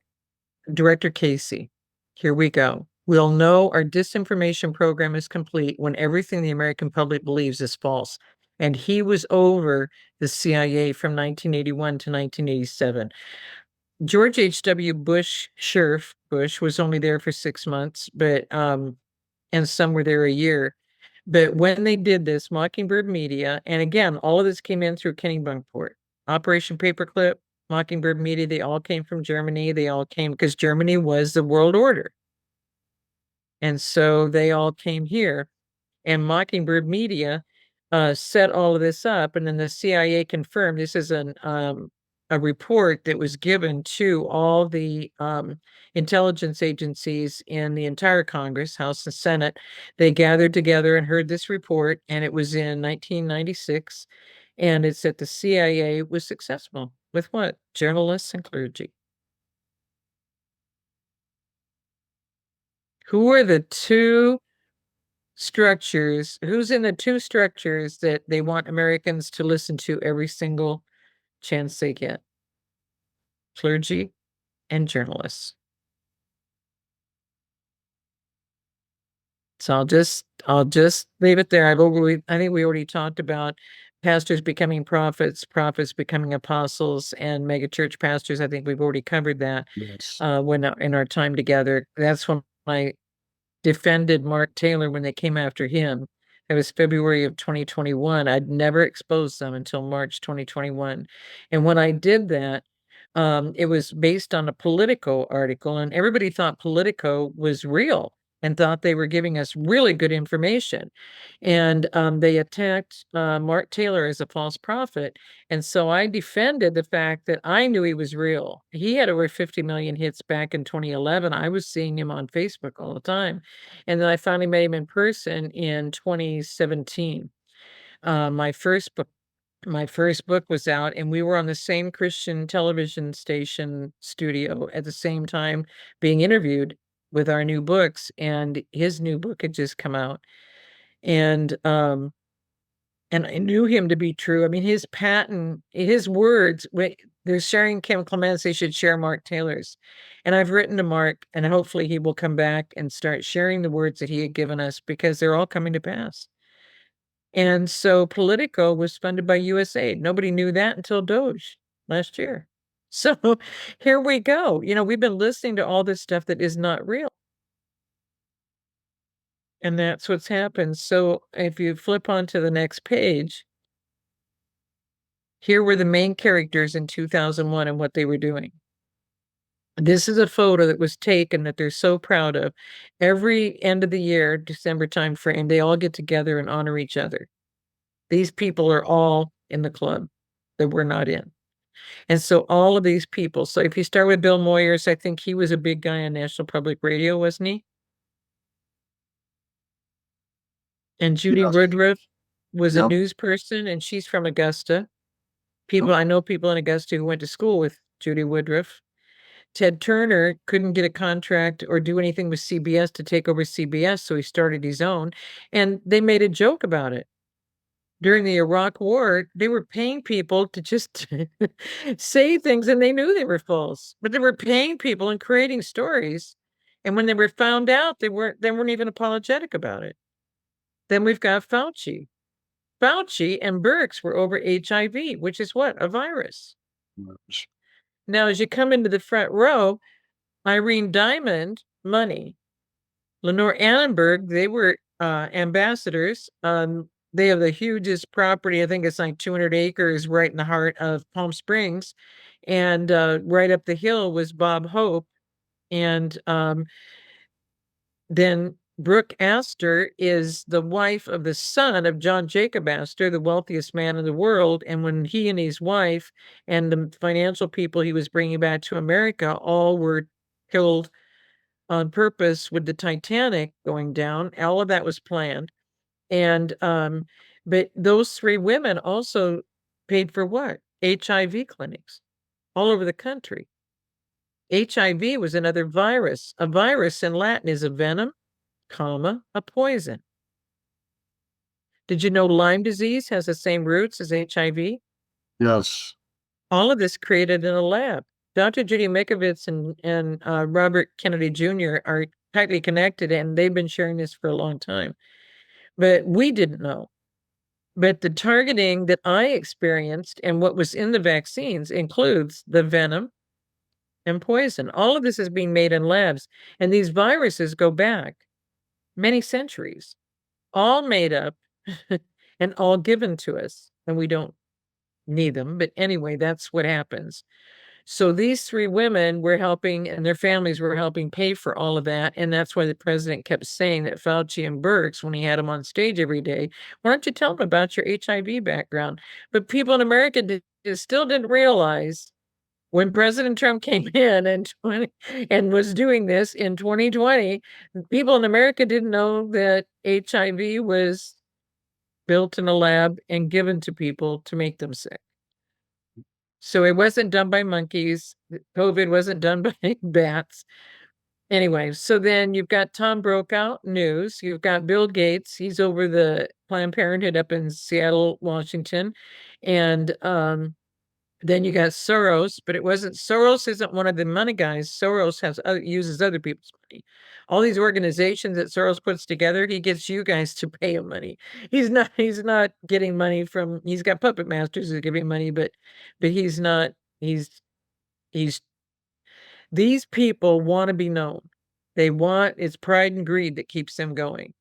Director Casey. Here we go. We'll know our disinformation program is complete when everything the American public believes is false. And he was over the CIA from 1981 to 1987. George H.W. Bush, Sheriff Bush, was only there for 6 months, but and some were there a year. But when they did this, Mockingbird Media, and again, all of this came in through Kennebunkport, Operation Paperclip, Mockingbird Media, they all came from Germany. They all came because Germany was the world order. And so they all came here. And Mockingbird Media set all of this up. And then the CIA confirmed this is a report that was given to all the intelligence agencies in the entire Congress, House and Senate. They gathered together and heard this report, and it was in 1996. And it said the CIA was successful with what? Journalists and clergy. Who are the two structures? Who's in the two structures that they want Americans to listen to every single chance they get? Clergy and journalists. So I'll just leave it there. I think we already talked about pastors becoming prophets, prophets becoming apostles, and megachurch pastors. I think we've already covered that when in our time together. That's when I defended Mark Taylor when they came after him. It was February of 2021. I'd never exposed them until March 2021. And when I did that, it was based on a Politico article, and everybody thought Politico was real and thought they were giving us really good information. And they attacked Mark Taylor as a false prophet. And so I defended the fact that I knew he was real. He had over 50 million hits back in 2011. I was seeing him on Facebook all the time. And then I finally met him in person in 2017. My first book was out, and we were on the same Christian television station studio at the same time being interviewed with our new books, and his new book had just come out. And I knew him to be true. I mean, his words, they're sharing Kim Clements, they should share Mark Taylor's. And I've written to Mark, and hopefully he will come back and start sharing the words that he had given us, because they're all coming to pass. And so Politico was funded by USAID. Nobody knew that until Doge last year. So here we go. We've been listening to all this stuff that is not real. And that's what's happened. So if you flip on to the next page, here were the main characters in 2001 and what they were doing. This is a photo that was taken that they're so proud of. Every end of the year, December time frame, they all get together and honor each other. These people are all in the club that we're not in. And so all of these people, so if you start with Bill Moyers, I think he was a big guy on National Public Radio, wasn't he? And Judy Woodruff was a news person, and she's from Augusta. I know people in Augusta who went to school with Judy Woodruff. Ted Turner couldn't get a contract or do anything with CBS to take over CBS, so he started his own, and they made a joke about it. During the Iraq War, they were paying people to just say things, and they knew they were false, but they were paying people and creating stories. And when they were found out, they weren't even apologetic about it. Then we've got Fauci. Fauci and Birx were over HIV, which is what? A virus. Now, as you come into the front row, Irene Diamond, money. Lenore Annenberg, they were ambassadors. They have the hugest property. I think it's like 200 acres right in the heart of Palm Springs. And right up the hill was Bob Hope. And then Brooke Astor is the wife of the son of John Jacob Astor, the wealthiest man in the world. And when he and his wife and the financial people he was bringing back to America all were killed on purpose with the Titanic going down, all of that was planned. And but those three women also paid for what? HIV clinics all over the country. HIV was another virus. A virus in Latin is a venom, a poison. Did you know Lyme disease has the same roots as HIV? Yes. All of this created in a lab. Dr. Judy Mikovits and Robert Kennedy Jr. are tightly connected, and they've been sharing this for a long time. But we didn't know. But the targeting that I experienced and what was in the vaccines includes the venom and poison. All of this is being made in labs, and these viruses go back many centuries, all made up and all given to us, and we don't need them. But anyway, that's what happens. So these three women were helping, and their families were helping pay for all of that. And that's why the president kept saying that Fauci and Birx, when he had them on stage every day, why don't you tell them about your HIV background? But people in America still didn't realize when President Trump came in and was doing this in 2020, people in America didn't know that HIV was built in a lab and given to people to make them sick. So it wasn't done by monkeys. COVID wasn't done by bats. Anyway, so then you've got Tom Brokaw News. You've got Bill Gates. He's over the Planned Parenthood up in Seattle, Washington. And then you got Soros, but Soros isn't one of the money guys. Soros uses other people's money. All these organizations that Soros puts together, he gets you guys to pay him money. He's not getting money from, he's got puppet masters who give him money, but he's not, he's these people want to be known. It's pride and greed that keeps them going.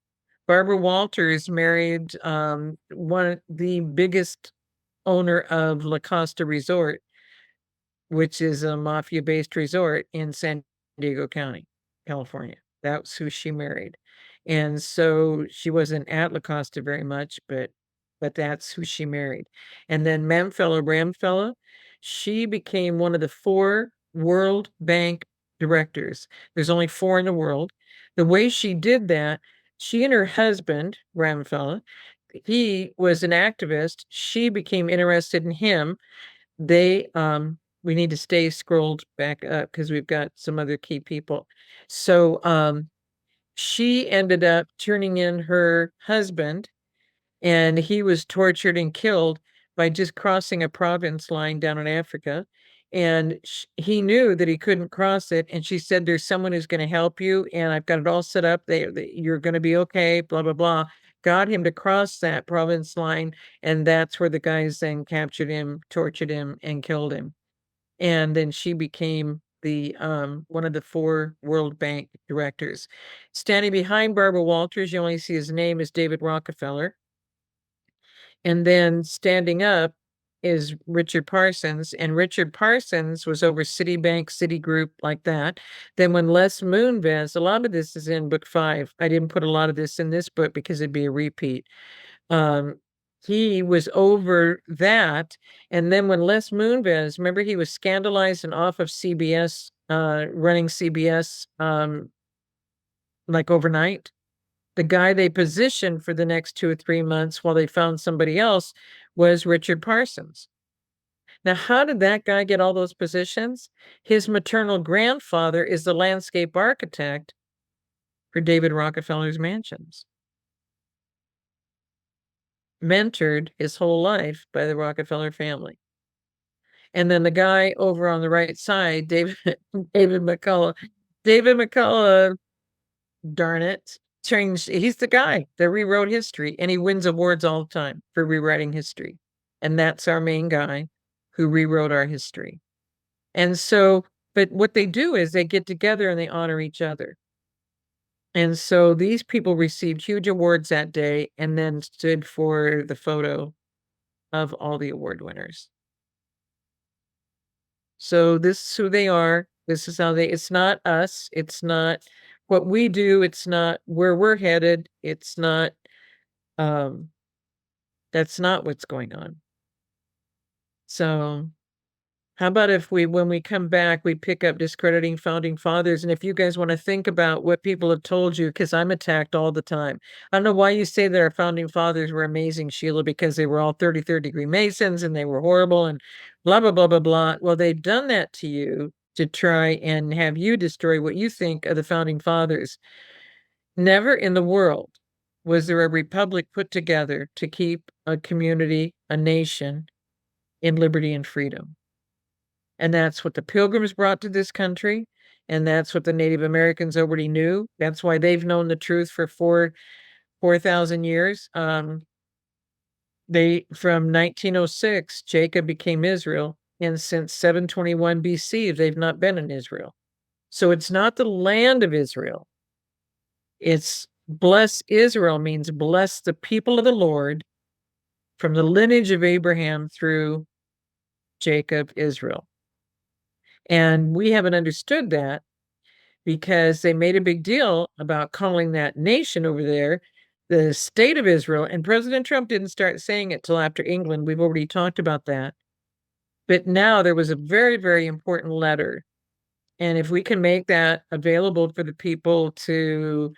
Barbara Walters married the biggest owner of La Costa Resort, which is a mafia-based resort in San Diego County, California. That's who she married. And so she wasn't at La Costa very much, but that's who she married. And then Ramfellow, she became one of the 4 World Bank directors. There's only 4 in the world. The way she did that, she and her husband, Ramfellow, he was an activist. She became interested in him. We need to stay scrolled back up because we've got some other key people. So she ended up turning in her husband, and he was tortured and killed by just crossing a province line down in Africa. And he knew that he couldn't cross it. And she said, there's someone who's going to help you. And I've got it all set up. You're going to be okay, blah, blah, blah. Got him to cross that province line. And that's where the guys then captured him, tortured him, and killed him. And then she became the one of the 4 World Bank directors. Standing behind Barbara Walters, you only see his name, is David Rockefeller. And then standing up is Richard Parsons, and Richard Parsons was over Citibank, Citigroup, like that. Then when Les Moonves, a lot of this is in book 5. I didn't put a lot of this in this book because it'd be a repeat. He was over that. And then when Les Moonves, remember, he was scandalized and off of CBS, running CBS like overnight. The guy they positioned for the next 2 or 3 months while they found somebody else was Richard Parsons. Now, how did that guy get all those positions? His maternal grandfather is the landscape architect for David Rockefeller's mansions. Mentored his whole life by the Rockefeller family. And then the guy over on the right side, David McCullough. David McCullough, darn it, he's the guy that rewrote history, and he wins awards all the time for rewriting history. And that's our main guy who rewrote our history. And so, but what they do is they get together and they honor each other. And so these people received huge awards that day and then stood for the photo of all the award winners. So this is who they are. This is how it's not us. It's not what we do. It's not where we're headed. It's not, that's not what's going on. So how about if when we come back, we pick up discrediting founding fathers? And if you guys want to think about what people have told you, because I'm attacked all the time. I don't know why you say that our founding fathers were amazing, Sheila, because they were all 33rd degree Masons and they were horrible and blah, blah, blah, blah, blah. Well, they've done that to you to try and have you destroy what you think of the founding fathers. Never in the world was there a republic put together to keep a community, a nation in liberty and freedom. And that's what the Pilgrims brought to this country. And that's what the Native Americans already knew. That's why they've known the truth for 4,000 years. From 1906, Jacob became Israel. And since 721 BC, they've not been in Israel. So it's not the land of Israel. It's bless Israel means bless the people of the Lord from the lineage of Abraham through Jacob, Israel. And we haven't understood that because they made a big deal about calling that nation over there the state of Israel. And President Trump didn't start saying it till after England. We've already talked about that. But now there was a very, very important letter. And if we can make that available for the people to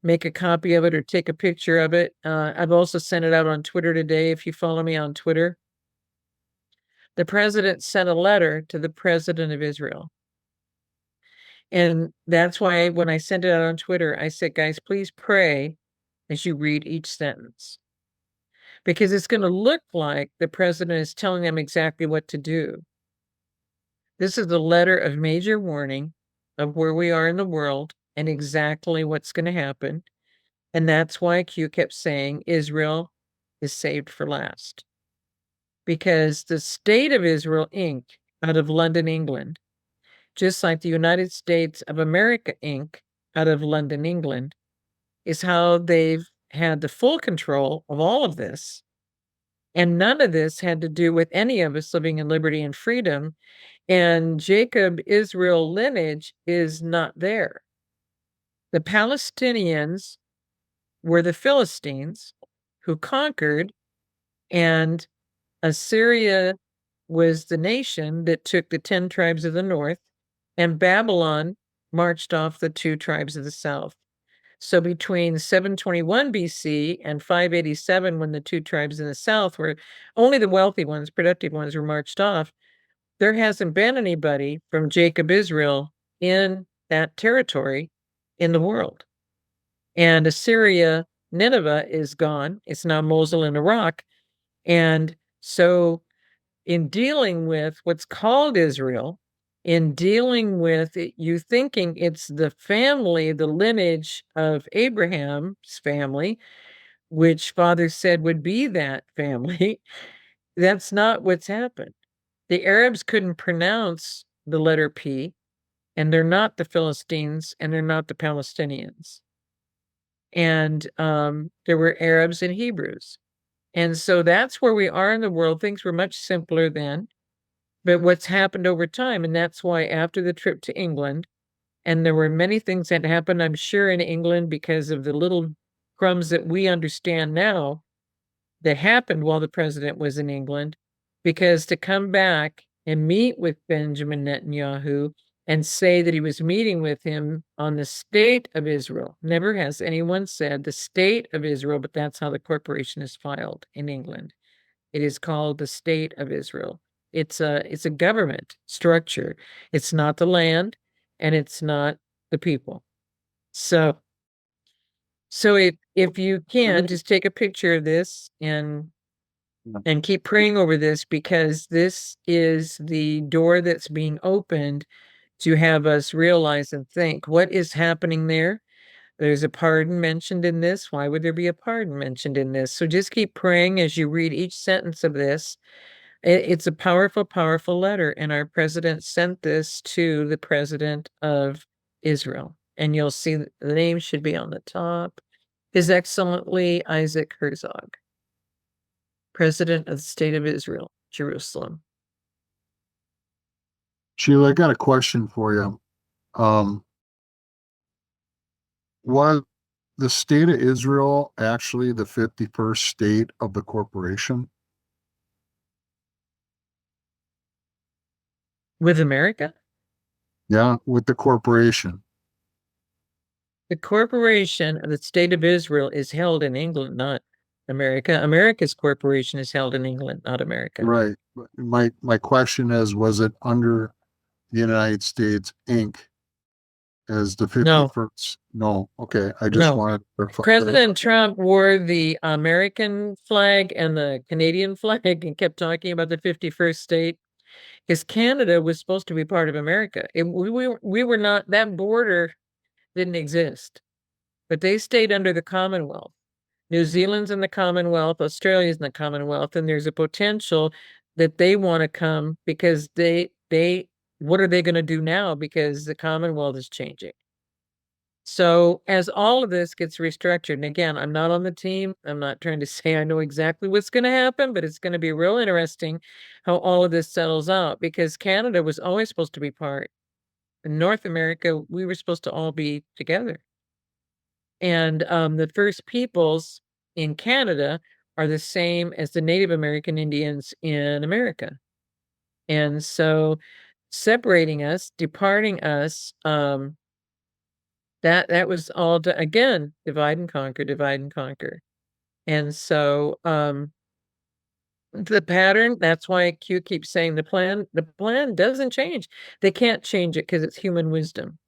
make a copy of it or take a picture of it, I've also sent it out on Twitter today. If you follow me on Twitter, the president sent a letter to the president of Israel. And that's why when I sent it out on Twitter, I said, guys, please pray as you read each sentence, because it's going to look like the president is telling them exactly what to do. This is a letter of major warning of where we are in the world and exactly what's going to happen. And that's why Q kept saying Israel is saved for last. Because the State of Israel, Inc., out of London, England, just like the United States of America, Inc., out of London, England, is how they've had the full control of all of this. And none of this had to do with any of us living in liberty and freedom. And Jacob Israel lineage is not there. The Palestinians were the Philistines who conquered, and Assyria was the nation that took the 10 tribes of the north, and Babylon marched off the 2 tribes of the south. So between 721 BC and 587, when the 2 tribes in the south were only the wealthy ones, productive ones, were marched off, there hasn't been anybody from Jacob Israel in that territory in the world. And Assyria, Nineveh is gone. It's now Mosul in Iraq. And so in dealing with what's called Israel, in dealing with it, you thinking it's the family, the lineage of Abraham's family, which Father said would be that family, that's not what's happened. The Arabs couldn't pronounce the letter P, and they're not the Philistines, and they're not the Palestinians. And there were Arabs and Hebrews. And so that's where we are in the world. Things were much simpler then. But what's happened over time, and that's why after the trip to England, and there were many things that happened, I'm sure, in England because of the little crumbs that we understand now that happened while the president was in England, because to come back and meet with Benjamin Netanyahu and say that he was meeting with him on the state of Israel. Never has anyone said the state of Israel, but that's how the corporation is filed in England. It is called the state of Israel. It's a government structure. It's not the land, and it's not the people. So if you can just take a picture of this and keep praying over this, because this is the door that's being opened to have us realize and think what is happening there. There's a pardon mentioned in this. Why would there be a pardon mentioned in this? So just keep praying as you read each sentence of this. It's a powerful, powerful letter. And our president sent this to the president of Israel. And you'll see the name should be on the top. His Excellency Isaac Herzog, President of the State of Israel, Jerusalem. Sheila, I got a question for you. Was the state of Israel actually the 51st state of the corporation? With America? Yeah, with the corporation. The corporation of the State of Israel is held in England, not America. America's corporation is held in England, not America. Right. My question is, was it under the United States, Inc., as the No. 51st? No. Okay. I just No. wanted to President Trump wore the American flag and the Canadian flag and kept talking about the 51st state because Canada was supposed to be part of America. We were not, that border didn't exist, but they stayed under the Commonwealth. New Zealand's in the Commonwealth, Australia's in the Commonwealth, and there's a potential that they want to come because what are they going to do now? Because the Commonwealth is changing. So as all of this gets restructured, and again, I'm not on the team. I'm not trying to say I know exactly what's going to happen, but it's going to be real interesting how all of this settles out because Canada was always supposed to be part. In North America, we were supposed to all be together. And the First Peoples in Canada are the same as the Native American Indians in America. And so separating us, departing us, that was all again, divide and conquer, divide and conquer. And so the pattern, that's why Q keeps saying the plan doesn't change. They can't change it because it's human wisdom.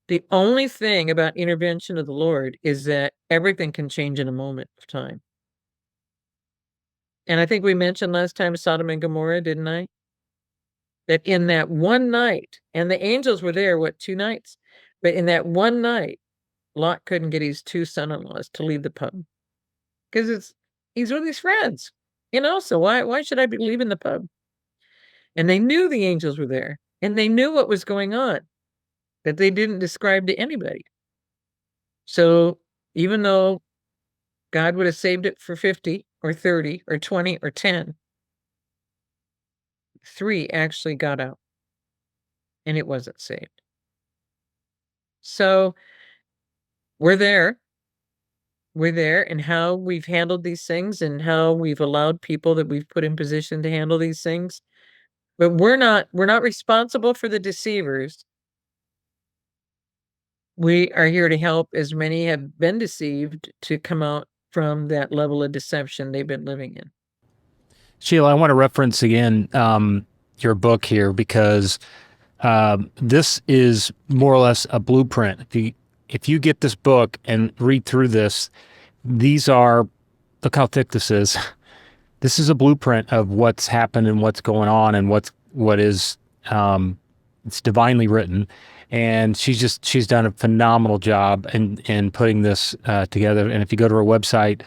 The only thing about intervention of the Lord is that everything can change in a moment of time. And I think we mentioned last time Sodom and Gomorrah, didn't I? That in that one night, and the angels were there, 2 nights? But in that one night, Lot couldn't get his 2 son-in-laws to leave the pub because he's with his friends, so why should I be leaving the pub? And they knew the angels were there and they knew what was going on, that they didn't describe to anybody. So even though God would have saved it for 50 or 30 or 20 or 10, 3 actually got out and it wasn't saved. So we're there and how we've handled these things and how we've allowed people that we've put in position to handle these things. But we're not responsible for the deceivers. We are here to help as many have been deceived to come out from that level of deception they've been living in. Sheila, I want to reference again your book here because this is more or less a blueprint. If you get this book and read through this, look how thick this is. This is a blueprint of what's happened and what's going on and what is it's divinely written. And she's done a phenomenal job in putting this together. And if you go to her website,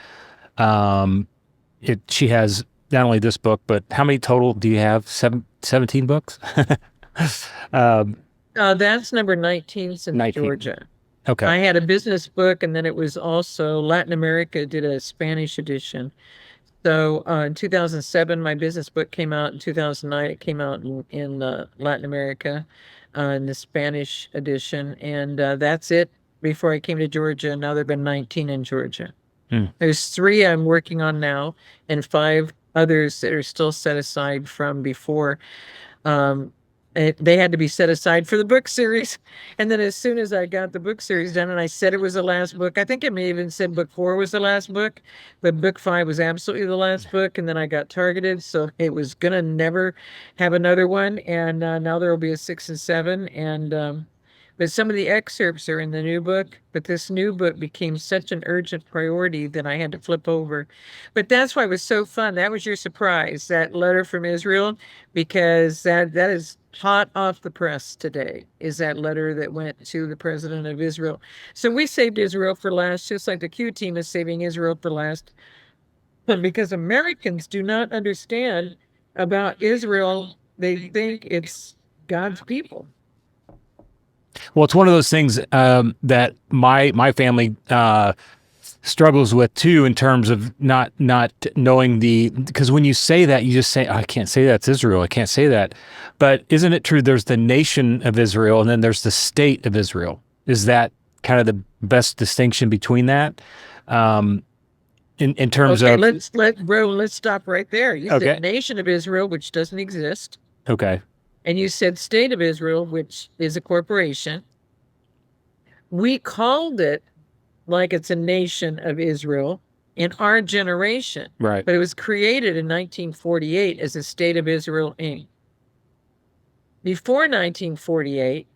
she has not only this book, but how many total do you have? 17 books? That's number 19 since 19. Georgia. Okay. I had a business book, and then it was also Latin America did a Spanish edition. So in 2007, my business book came out. In 2009, it came out in Latin America in the Spanish edition. And that's it before I came to Georgia. Now there have been 19 in Georgia. There's 3 I'm working on now and 5 others that are still set aside from before. They had to be set aside for the book series. And then as soon as I got the book series done and I said it was the last book, I think I may even said book 4 was the last book, but book 5 was absolutely the last book. And then I got targeted. So it was going to never have another one. And now there will be a 6 and 7. And, but some of the excerpts are in the new book, but this new book became such an urgent priority that I had to flip over. But that's why it was so fun. That was your surprise, that letter from Israel, because that is hot off the press today, is that letter that went to the president of Israel. So we saved Israel for last, just like the Q team is saving Israel for last. But because Americans do not understand about Israel, they think it's God's people. Well, it's one of those things that my family struggles with too, in terms of not knowing because when you say that, you just say, oh, I can't say that's Israel. I can't say that. But isn't it true? There's the nation of Israel, and then there's the state of Israel. Is that kind of the best distinction between that? In terms of let's stop right there. You Okay. said nation of Israel, which doesn't exist. Okay. And you said state of Israel, which is a corporation. We called it like it's a nation of Israel in our generation. Right. But it was created in 1948 as a state of Israel, Inc. Before 1948,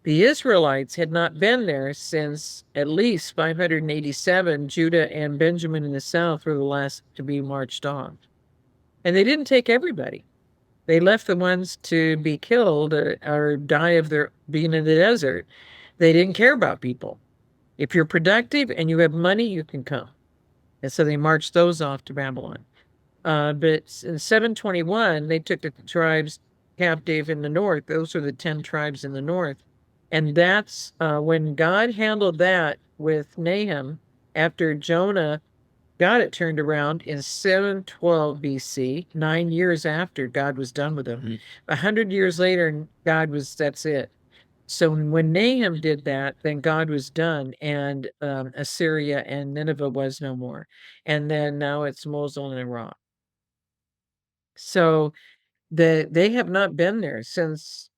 The Israelites had not been there since at least 587. Judah and Benjamin in the south were the last to be marched off. And they didn't take everybody. They left the ones to be killed or die of their being in the desert. They didn't care about people. If you're productive and you have money, you can come. And so they marched those off to Babylon. But in 721, they took the tribes captive in the north. Those are the 10 tribes in the north. And that's when God handled that with Nahum after Jonah got it turned around in 712 BC, 9 years after God was done with him. 100 years later, that's it. So when Nahum did that, then God was done, and Assyria and Nineveh was no more. And then now it's Mosul and Iraq. So they have not been there since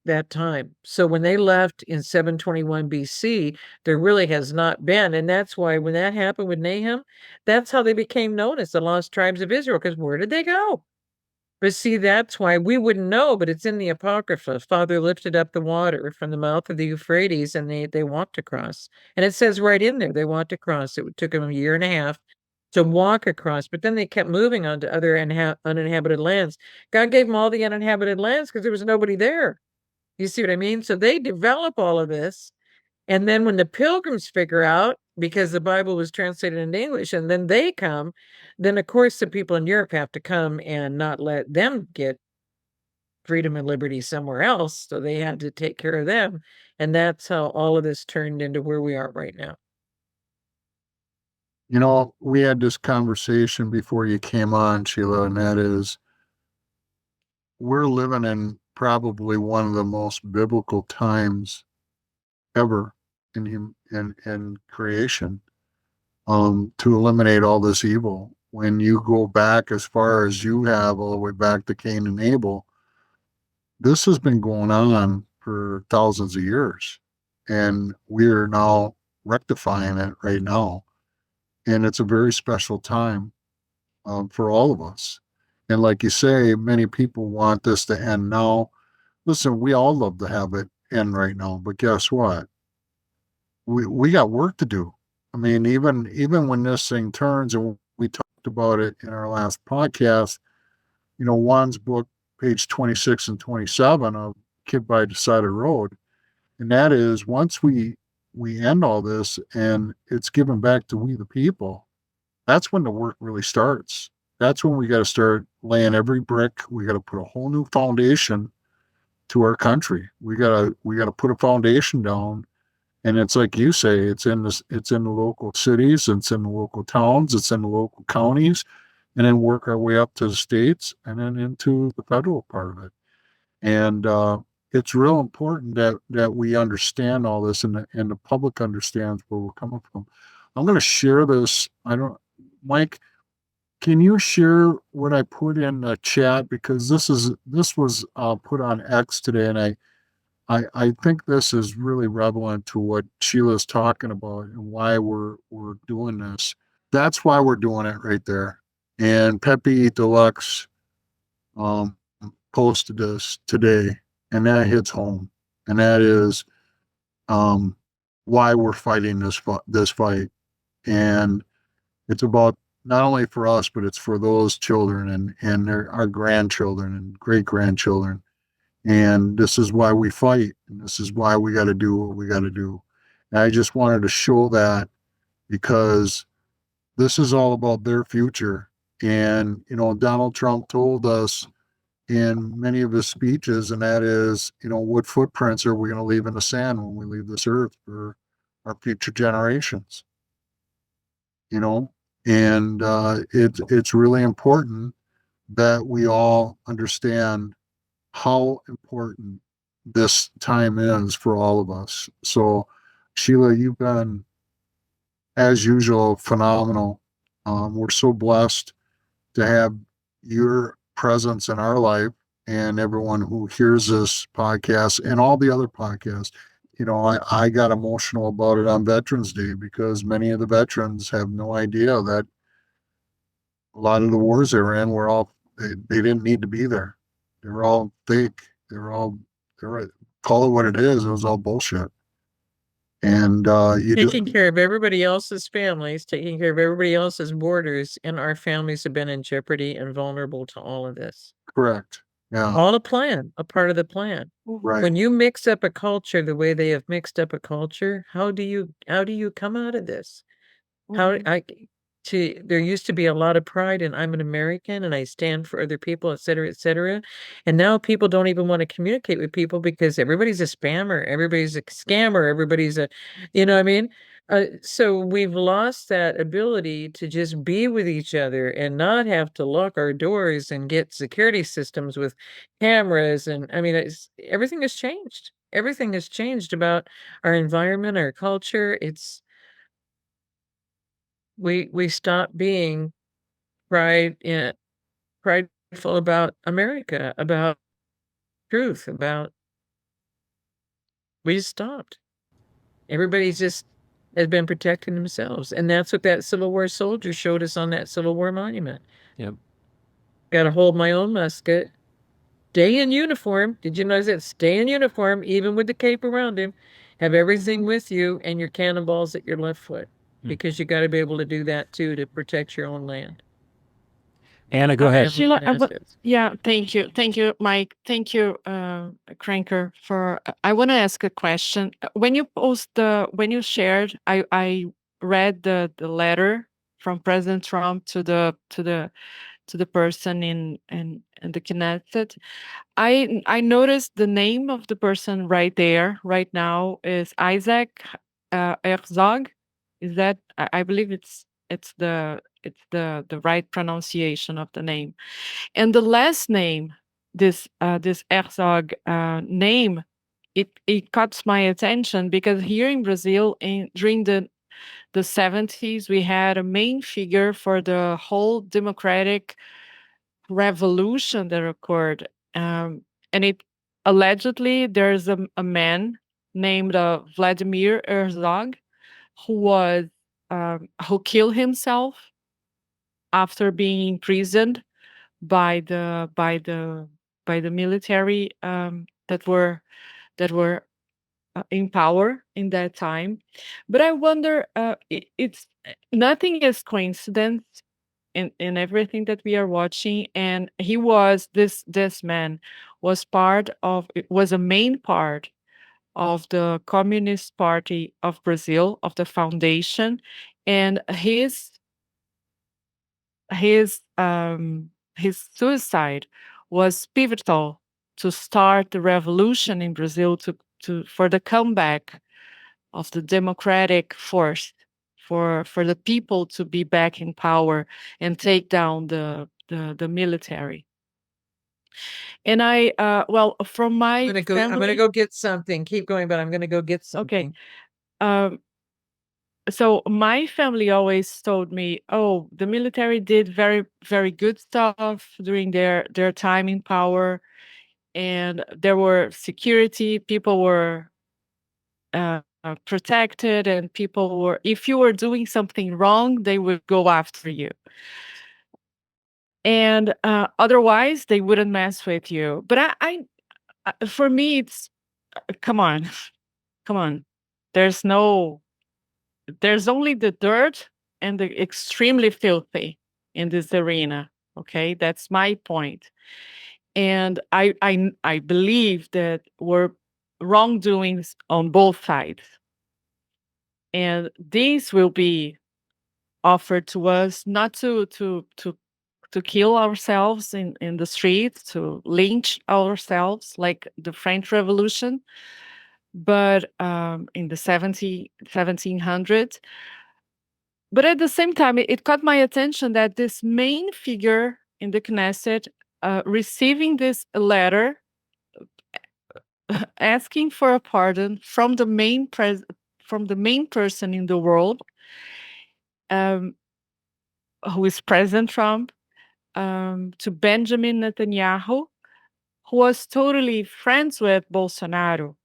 that time. So when they left in 721 BC, there really has not been. And that's why when that happened with Nahum, that's how they became known as the lost tribes of Israel, because where did they go? But see, that's why we wouldn't know, but it's in the Apocrypha. Father lifted up the water from the mouth of the Euphrates, and they walked across. And it says right in there, they walked across. It took them a year and a half to walk across, but then they kept moving on to other uninhabited lands. God gave them all the uninhabited lands because there was nobody there. You see what I mean? So they develop all of this. And then when the pilgrims figure out, because the Bible was translated into English, and then they come, then of course the people in Europe have to come and not let them get freedom and liberty somewhere else. So they had to take care of them. And that's how all of this turned into where we are right now. You know, we had this conversation before you came on, Sheila, and that is we're living in probably one of the most biblical times ever in creation, to eliminate all this evil. When you go back as far as you have, all the way back to Cain and Abel, this has been going on for thousands of years, and we're now rectifying it right now. And it's a very special time, for all of us. And like you say, many people want this to end now. Listen, we all love to have it end right now, but guess what? We got work to do. I mean, even when this thing turns, and we talked about it in our last podcast, you know, Juan's book, page 26 and 27 of Kid by the Side of the Road, and that is once we end all this and it's given back to we the people, that's when the work really starts. That's when we got to start laying every brick. We got to put a whole new foundation to our country. We got to put a foundation down. And it's like you say, it's in the local cities, it's in the local towns, it's in the local counties, and then work our way up to the states and then into the federal part of it. And it's real important that we understand all this, and the public understands where we're coming from. I'm going to share this. Mike, can you share what I put in the chat, because this was put on X today, and I think this is really relevant to what Sheila's talking about and why we're doing this. That's why we're doing it right there. And Pepe Deluxe posted this today, and that hits home. And that is why we're fighting this fight. And it's about not only for us, but it's for those children and our grandchildren and great grandchildren. And this is why we fight. And this is why we got to do what we got to do. And I just wanted to show that, because this is all about their future. And, you know, Donald Trump told us in many of his speeches, and that is, you know, what footprints are we going to leave in the sand when we leave this earth for our future generations? You know, and it's really important that we all understand how important this time is for all of us. So, Sheila, you've been, as usual, phenomenal. We're so blessed to have your presence in our life, and everyone who hears this podcast and all the other podcasts. You know, I got emotional about it on Veterans Day, because many of the veterans have no idea that a lot of the wars they were in were all, they didn't need to be there. They were all fake. They're call it what it is. It was all bullshit. And you just Taking care of everybody else's families, taking care of everybody else's borders, and our families have been in jeopardy and vulnerable to all of this. correct. Yeah, All a plan, a part of the plan. right. When you mix up a culture the way they have mixed up a culture, how do you come out of this? How I there used to be a lot of pride in I'm an American and I stand for other people, et cetera, et cetera. And now people don't even want to communicate with people because everybody's a spammer, everybody's a scammer, everybody's a, you know what I mean? So we've lost that ability to just be with each other and not have to lock our doors and get security systems with cameras. And I mean, everything has changed. Everything has changed about our environment, our culture. We stopped being prideful about America, about truth, about we just stopped. Everybody's just has been protecting themselves. And that's what that Civil War soldier showed us on that Civil War monument. Yep. Gotta hold my own musket. Stay in uniform. Did you notice that? Stay in uniform, even with the cape around him. Have everything with you and your cannonballs at your left foot. Because you got to be able to do that too to protect your own land. Anna, go ahead. Family Sheila, and assets. yeah, thank you, Mike. Thank you, Cranker, for. I want to ask a question. When you shared, I read the letter from President Trump to the person in the Knesset. I noticed the name of the person right there, right now, is Isaac Herzog. Is that I believe it's the right pronunciation of the name. And the last name, this Herzog name, it caught my attention because here in Brazil, during the 70s, we had a main figure for the whole democratic revolution that occurred. And it allegedly there's a man named Vladimir Herzog who killed himself after being imprisoned by the military that were in power in that time. But I wonder, it's nothing is coincidence in everything that we are watching. And this man was a main part of the Communist Party of Brazil, of the foundation, and his suicide was pivotal to start the revolution in Brazil, for the comeback of the democratic force, for the people to be back in power and take down the military. And from my I'm family, gonna go get something. Keep going, but I'm gonna go get okay. something. So my family always told me, "Oh, the military did very, very good stuff during their time in power, and there were security. People were protected, and people were. If you were doing something wrong, they would go after you, and otherwise, they wouldn't mess with you." But for me, it's come on, come on. There's no there's only the dirt and the extremely filthy in this arena. Okay, that's my point. And I believe that were wrongdoings on both sides, and these will be offered to us, not to kill ourselves in the streets, to lynch ourselves like the French Revolution, but in the 1700s. But at the same time, it caught my attention that this main figure in the Knesset, receiving this letter asking for a pardon from the main person in the world, um, who is President Trump, to Benjamin Netanyahu, who was totally friends with Bolsonaro,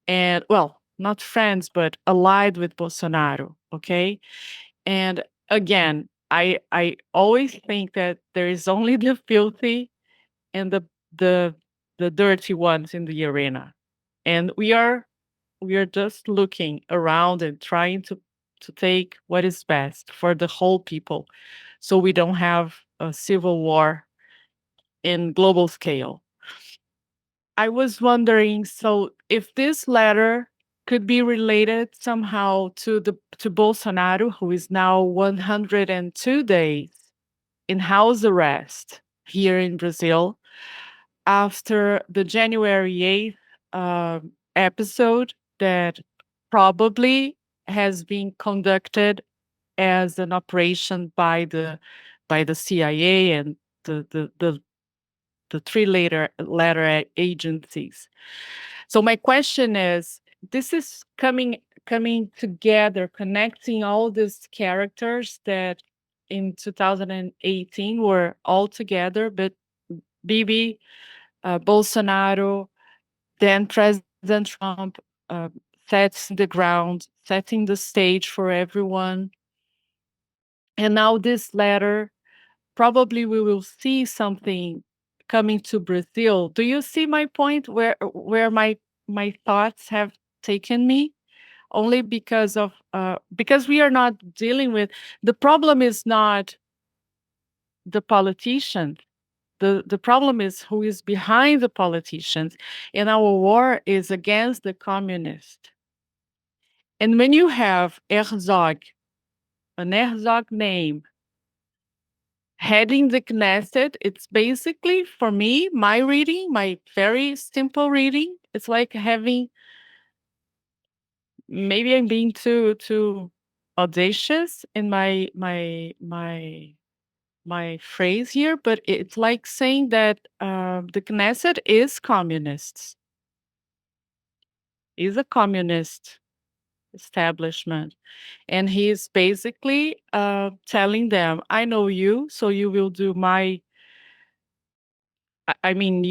and well, not friends, but allied with Bolsonaro. Okay, and again, I always think that there is only the filthy and the the dirty ones in the arena. And we are just looking around and trying to take what is best for the whole people, so we don't have a civil war in global scale. I was wondering, so if this letter could be related somehow to Bolsonaro, who is now 102 days in house arrest here in Brazil after the January 8th episode that probably has been conducted as an operation by the CIA and the three letter agencies. So my question is, this is coming together, connecting all these characters that in 2018 were all together, but Bibi, Bolsonaro, then President Trump sets the ground, setting the stage for everyone. And now this letter, probably we will see something coming to Brazil. Do you see my point where my thoughts have taken me? Only because of because we are not dealing with, the problem is not the politicians. The problem is who is behind the politicians, and our war is against the communists. And when you have Herzog, an Herzog name, heading the Knesset, it's basically, for me, my reading, my very simple reading, it's like having, maybe I'm being too audacious in my phrase here, but it's like saying that the Knesset is communists, is a communist establishment. And he's basically telling them, I know you, so you will do my. I mean,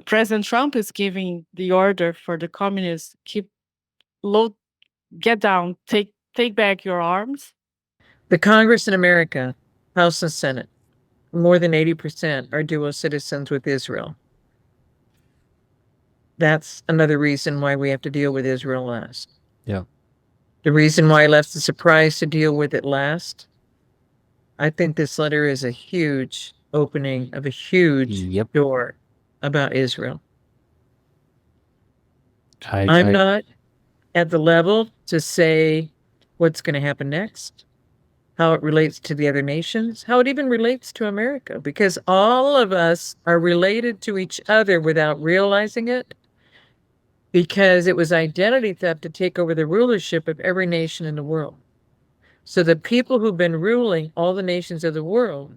President Trump is giving the order for the communists, keep low, get down, take back your arms. The Congress in America, House and Senate, more than 80% are dual citizens with Israel. That's another reason why we have to deal with Israel last. Yeah. The reason why I left the surprise to deal with it last, I think this letter is a huge opening of a huge door about Israel. I'm not at the level to say what's going to happen next, how it relates to the other nations, how it even relates to America, because all of us are related to each other without realizing it, because it was identity theft to take over the rulership of every nation in the world. So the people who've been ruling all the nations of the world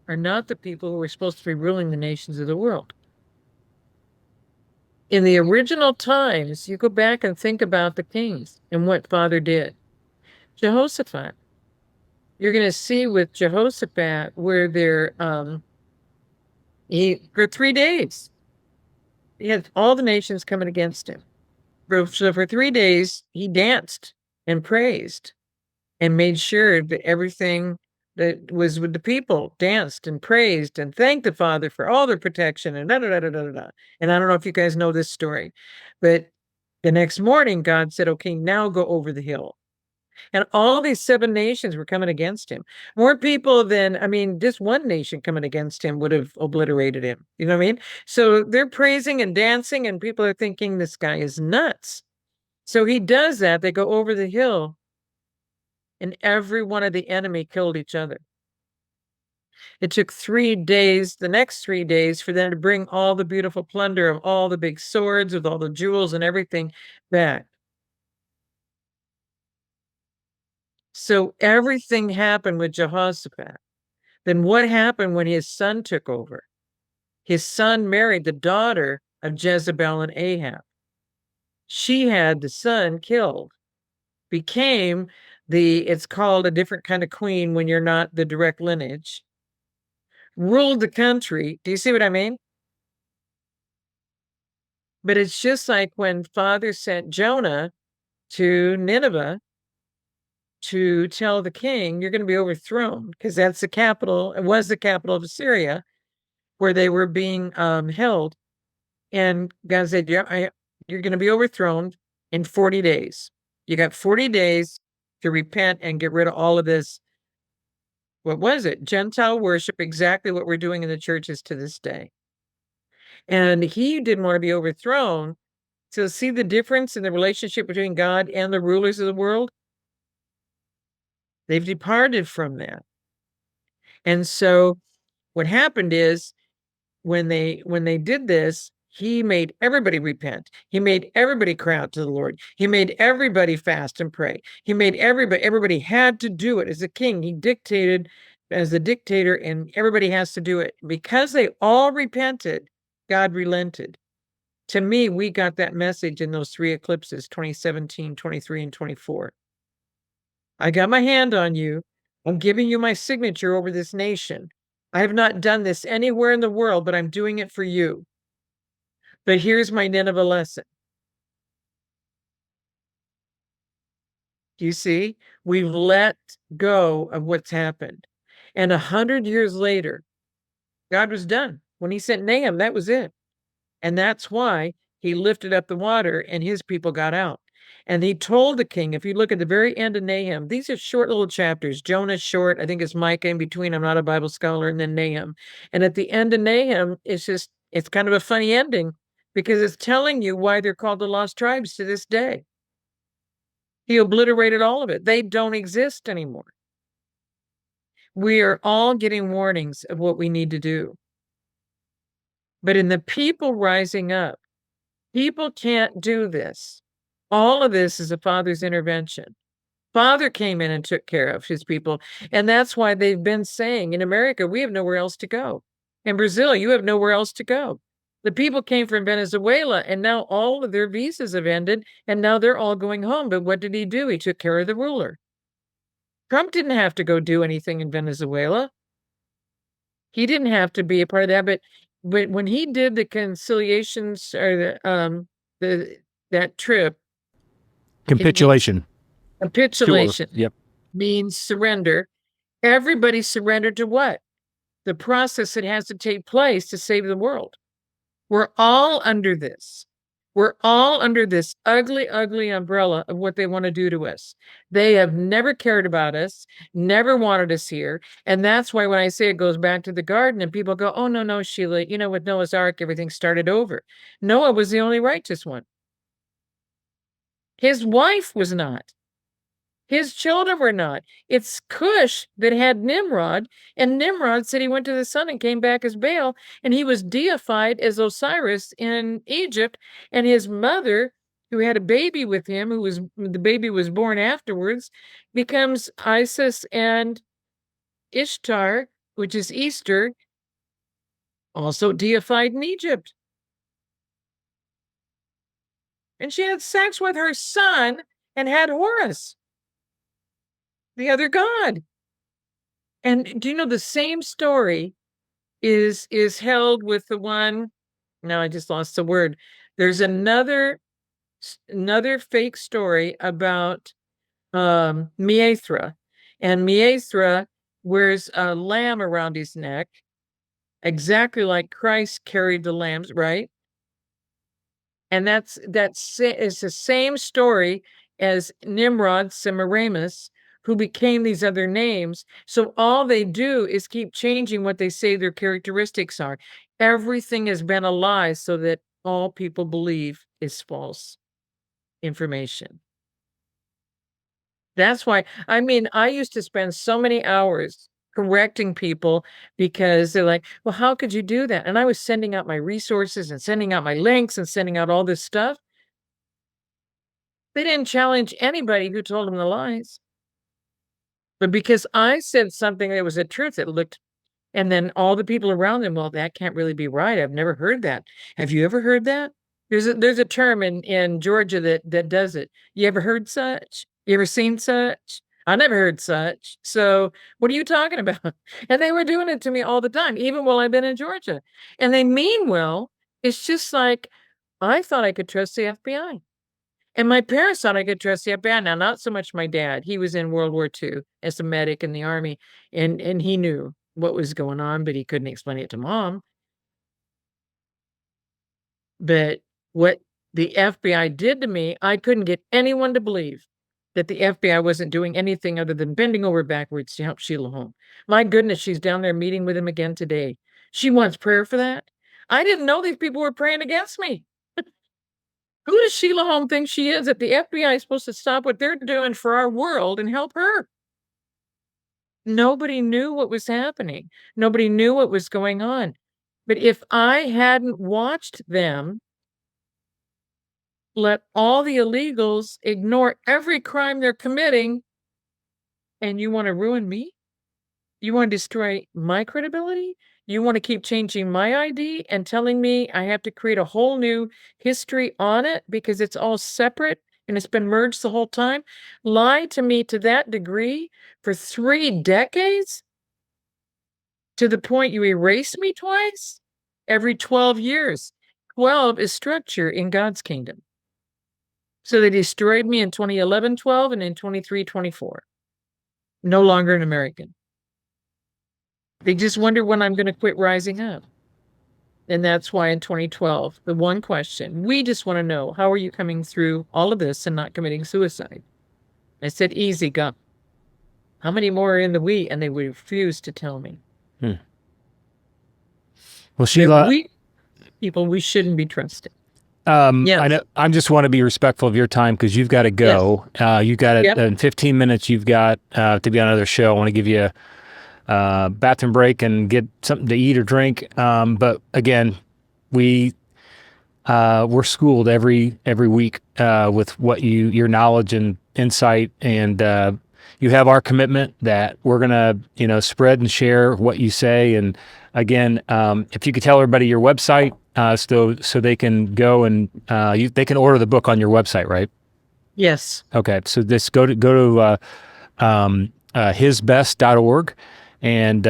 are not the people who were supposed to be ruling the nations of the world. In the original times, you go back and think about the kings and what Father did. Jehoshaphat, you're going to see with Jehoshaphat where for 3 days, he had all the nations coming against him. So for 3 days, he danced and praised and made sure that everything that was with the people danced and praised and thanked the Father for all their protection and da-da-da-da-da-da. And I don't know if you guys know this story, but the next morning, God said, okay, now go over the hill. And all these 7 nations were coming against him. More people than, just one nation coming against him would have obliterated him. You know what I mean? So they're praising and dancing, and people are thinking this guy is nuts. So he does that. They go over the hill, and every one of the enemy killed each other. It took 3 days, the next 3 days, for them to bring all the beautiful plunder of all the big swords with all the jewels and everything back. So everything happened with Jehoshaphat. Then what happened when his son took over? His son married the daughter of Jezebel and Ahab. She had the son killed, became it's called a different kind of queen when you're not the direct lineage, ruled the country. Do you see what I mean? But it's just like when Father sent Jonah to Nineveh to tell the king, you're going to be overthrown, because that's the capital. It was the capital of Assyria, where they were being held. And God said, yeah, you're going to be overthrown in 40 days. You got 40 days to repent and get rid of all of this. What was it? Gentile worship, exactly what we're doing in the churches to this day. And he didn't want to be overthrown. So see the difference in the relationship between God and the rulers of the world? They've departed from that. And so what happened is when they did this, he made everybody repent. He made everybody cry out to the Lord. He made everybody fast and pray. He made everybody had to do it as a king. He dictated as a dictator, and everybody has to do it. Because they all repented, God relented. To me, we got that message in those 3 eclipses, 2017, 23, and 24. I got my hand on you. I'm giving you my signature over this nation. I have not done this anywhere in the world, but I'm doing it for you. But here's my Nineveh lesson. You see, we've let go of what's happened. And 100 years later, God was done. When he sent Nahum, that was it. And that's why he lifted up the water and his people got out. And he told the king, if you look at the very end of Nahum, these are short little chapters. Jonah's short. I think it's Micah in between. I'm not a Bible scholar. And then Nahum. And at the end of Nahum, it's kind of a funny ending because it's telling you why they're called the lost tribes to this day. He obliterated all of it. They don't exist anymore. We are all getting warnings of what we need to do. But in the people rising up, people can't do this. All of this is a Father's intervention. Father came in and took care of his people. And that's why they've been saying, in America, we have nowhere else to go. In Brazil, you have nowhere else to go. The people came from Venezuela, and now all of their visas have ended, and now they're all going home. But what did he do? He took care of the ruler. Trump didn't have to go do anything in Venezuela. He didn't have to be a part of that. But when he did the conciliations or that trip, Capitulation. Capitulation Yep. means surrender. Everybody surrendered to what? The process that has to take place to save the world. We're all under this. We're all under this ugly, ugly umbrella of what they want to do to us. They have never cared about us, never wanted us here. And that's why when I say it goes back to the garden and people go, oh, no, Sheila, you know, with Noah's Ark, everything started over. Noah was the only righteous one. His wife was not. His children were not. It's Cush that had Nimrod, and Nimrod said he went to the sun and came back as Baal, and he was deified as Osiris in Egypt, and his mother, who had a baby with him, the baby was born afterwards, becomes Isis and Ishtar, which is Easter, also deified in Egypt. And she had sex with her son and had Horus, the other god. And do you know the same story is held with the one? Now I just lost the word. There's another fake story about Mithra, and Mithra wears a lamb around his neck, exactly like Christ carried the lambs, right? And it's the same story as Nimrod, Semiramis, who became these other names. So all they do is keep changing what they say their characteristics are. Everything has been a lie so that all people believe is false information. That's why, I mean, I used to spend so many hours correcting people because they're like, well, how could you do that? And I was sending out my resources and sending out my links and sending out all this stuff. They didn't challenge anybody who told them the lies. But because I said something that was the truth, it looked, and then all the people around them, well, that can't really be right. I've never heard that. Have you ever heard that? There's a term in Georgia that does it. You ever heard such? You ever seen such? I never heard such. So what are you talking about? And they were doing it to me all the time, even while I've been in Georgia. And they mean well. It's just like, I thought I could trust the FBI. And my parents thought I could trust the FBI. Now, not so much my dad. He was in World War II as a medic in the Army, and he knew what was going on, but he couldn't explain it to Mom. But what the FBI did to me, I couldn't get anyone to believe that the FBI wasn't doing anything other than bending over backwards to help Sheila Holm. My goodness, she's down there meeting with him again today. She wants prayer for that. I didn't know these people were praying against me. Who does Sheila Holm think she is that the FBI is supposed to stop what they're doing for our world and help her? Nobody knew what was happening. Nobody knew what was going on. But if I hadn't watched them let all the illegals ignore every crime they're committing, and you want to ruin me? You want to destroy my credibility? You want to keep changing my ID and telling me I have to create a whole new history on it because it's all separate and it's been merged the whole time? Lie to me to that degree for 3 decades? To the point you erase me twice? Every 12 years. 12 is structure in God's kingdom. So they destroyed me in 2011, 12, and in 23, 24. No longer an American. They just wonder when I'm going to quit rising up. And that's why in 2012, the one question, we just want to know, how are you coming through all of this and not committing suicide? I said, easy, God. How many more are in the we? And they refused to tell me. Well, Sheila, We shouldn't be trusted. Yes. I know. I just want to be respectful of your time because you've got to go. Yes. You got it in 15 minutes. You've got to be on another show. I want to give you a bathroom break and get something to eat or drink. But again, we're schooled every week with what your knowledge and insight, and you have our commitment that we're gonna spread and share what you say. And again, if you could tell everybody your website. So they can go and they can order the book on your website, right? Yes. Okay. So this go to hisbest.org, and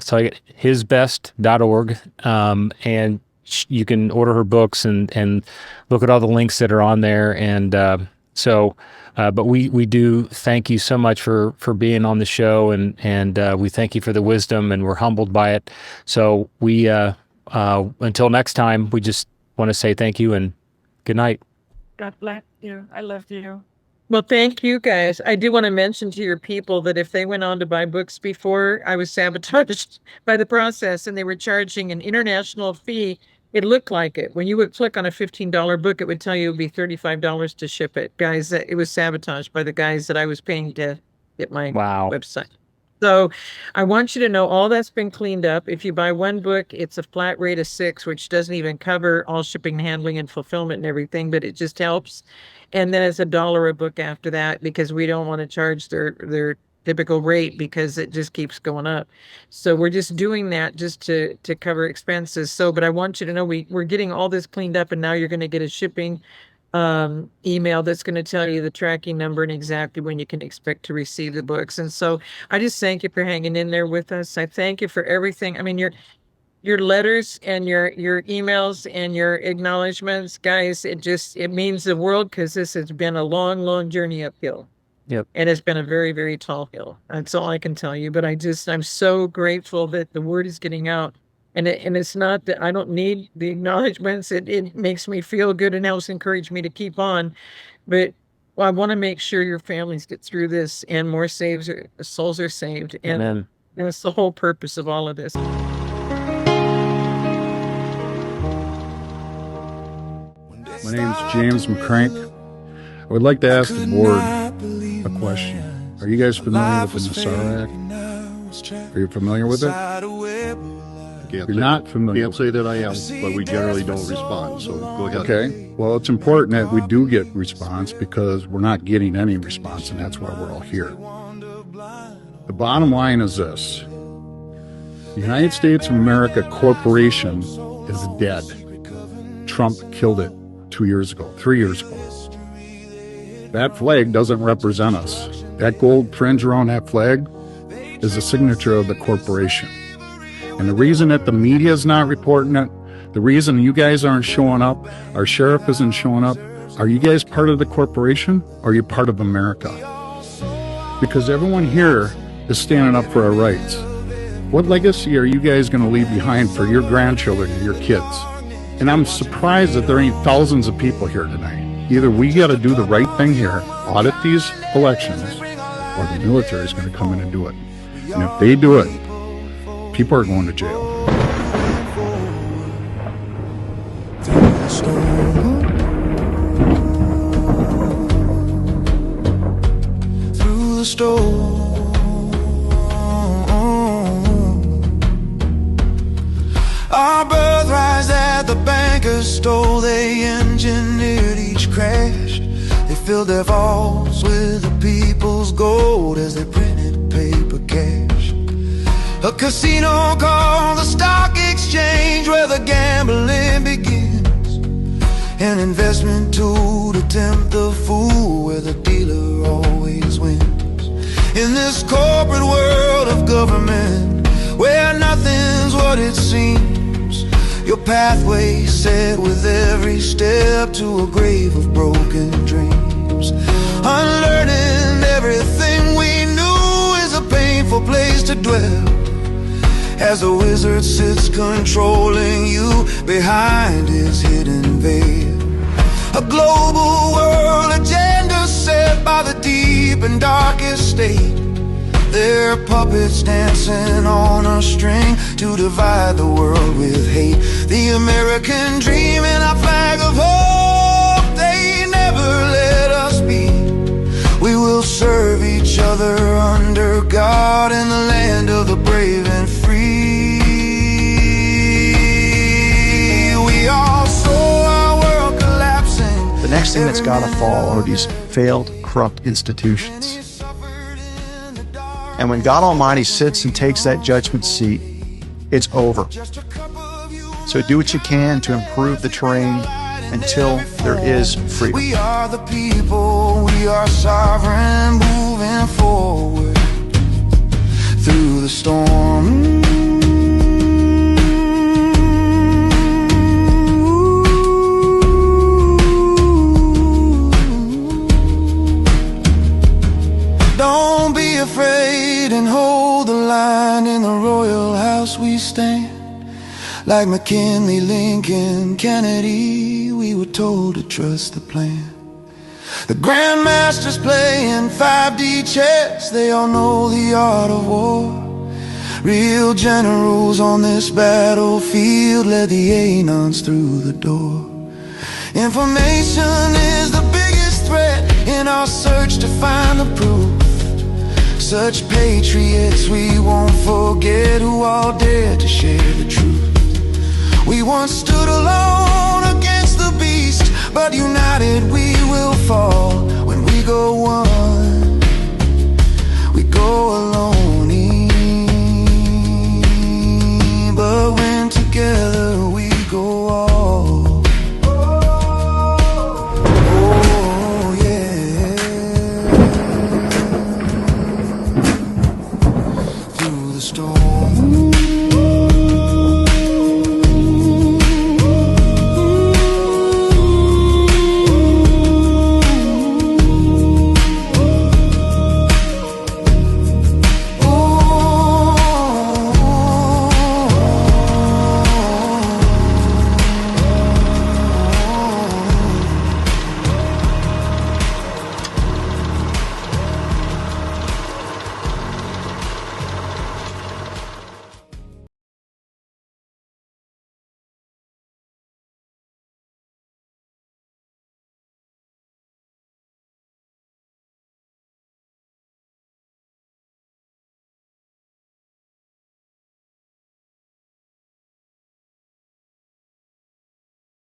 so I get hisbest.org, and you can order her books and look at all the links that are on there. And but we do thank you so much for being on the show, and we thank you for the wisdom, and we're humbled by it. So we. Until next time, we just want to say thank you and good night. God bless you. I love you. Well, thank you guys. I do want to mention to your people that if they went on to buy books before, I was sabotaged by the process and they were charging an international fee. It looked like it. When you would click on a $15 book, it would tell you it would be $35 to ship it. Guys, it was sabotaged by the guys that I was paying to get my website. So I want you to know all that's been cleaned up. If you buy one book, it's a flat rate of $6, which doesn't even cover all shipping, handling, and fulfillment and everything, but it just helps. And then it's $1 a book after that because we don't want to charge their typical rate because it just keeps going up. So we're just doing that just to cover expenses. So, but I want you to know we're getting all this cleaned up, and now you're going to get a shipping email that's going to tell you the tracking number and exactly when you can expect to receive the books. And so I just thank you for hanging in there with us. I thank you for everything. I mean, your letters and your emails and your acknowledgments, guys, it means the world because this has been a long, long journey uphill. Yep. And it's been a very, very tall hill. That's all I can tell you. But I'm so grateful that the word is getting out. And it's not that I don't need the acknowledgments. It makes me feel good and helps encourage me to keep on. But I want to make sure your families get through this and more souls are saved. And Amen. That's the whole purpose of all of this. My name is James McCrank. I would like to ask the board a question. Are you guys familiar with the Nassar Act? Are you familiar with it? You're not familiar. Can't say that I am, but we generally don't respond, so go ahead. Okay. Well, it's important that we do get response because we're not getting any response, and that's why we're all here. The bottom line is this. The United States of America Corporation is dead. Trump killed it 3 years ago. That flag doesn't represent us. That gold fringe around that flag is the signature of the corporation. And the reason that the media is not reporting it, the reason you guys aren't showing up, our sheriff isn't showing up, are you guys part of the corporation or are you part of America? Because everyone here is standing up for our rights. What legacy are you guys going to leave behind for your grandchildren and your kids? And I'm surprised that there ain't thousands of people here tonight. Either we got to do the right thing here, audit these elections, or the military is going to come in and do it. And if they do it, people are going to jail. Through the storm, our birthrights that the bankers stole, they engineered each crash. They filled their vaults with the people's gold as they printed paper cash. A casino called the stock exchange, where the gambling begins. An investment tool to tempt the fool, where the dealer always wins. In this corporate world of government, where nothing's what it seems, your pathway set with every step to a grave of broken dreams. Unlearning everything we knew is a painful place to dwell, as a wizard sits controlling you behind his hidden veil. A global world agenda set by the deep and darkest state. They're puppets dancing on a string to divide the world with hate. The American dream and our flag of hope, they never let us be. We will serve each other under God in the land of the brave and free. We all saw our world collapsing. The next thing that's got to fall are these failed, corrupt institutions. And when God Almighty sits and takes that judgment seat, it's over. So do what you can to improve the terrain until there is freedom. We are the people, we are sovereign, moving forward through the storm. Don't be afraid and hold the line. In the royal house we stand. Like McKinley, Lincoln, Kennedy, we were told to trust the plan. The grandmasters playing 5D chess, they all know the art of war. Real generals on this battlefield led the Anons through the door. Information is the biggest threat in our search to find the proof. Such patriots we won't forget, who all dare to share the truth. We once stood alone against the beast, but united we will fall. When we go one, we go alone.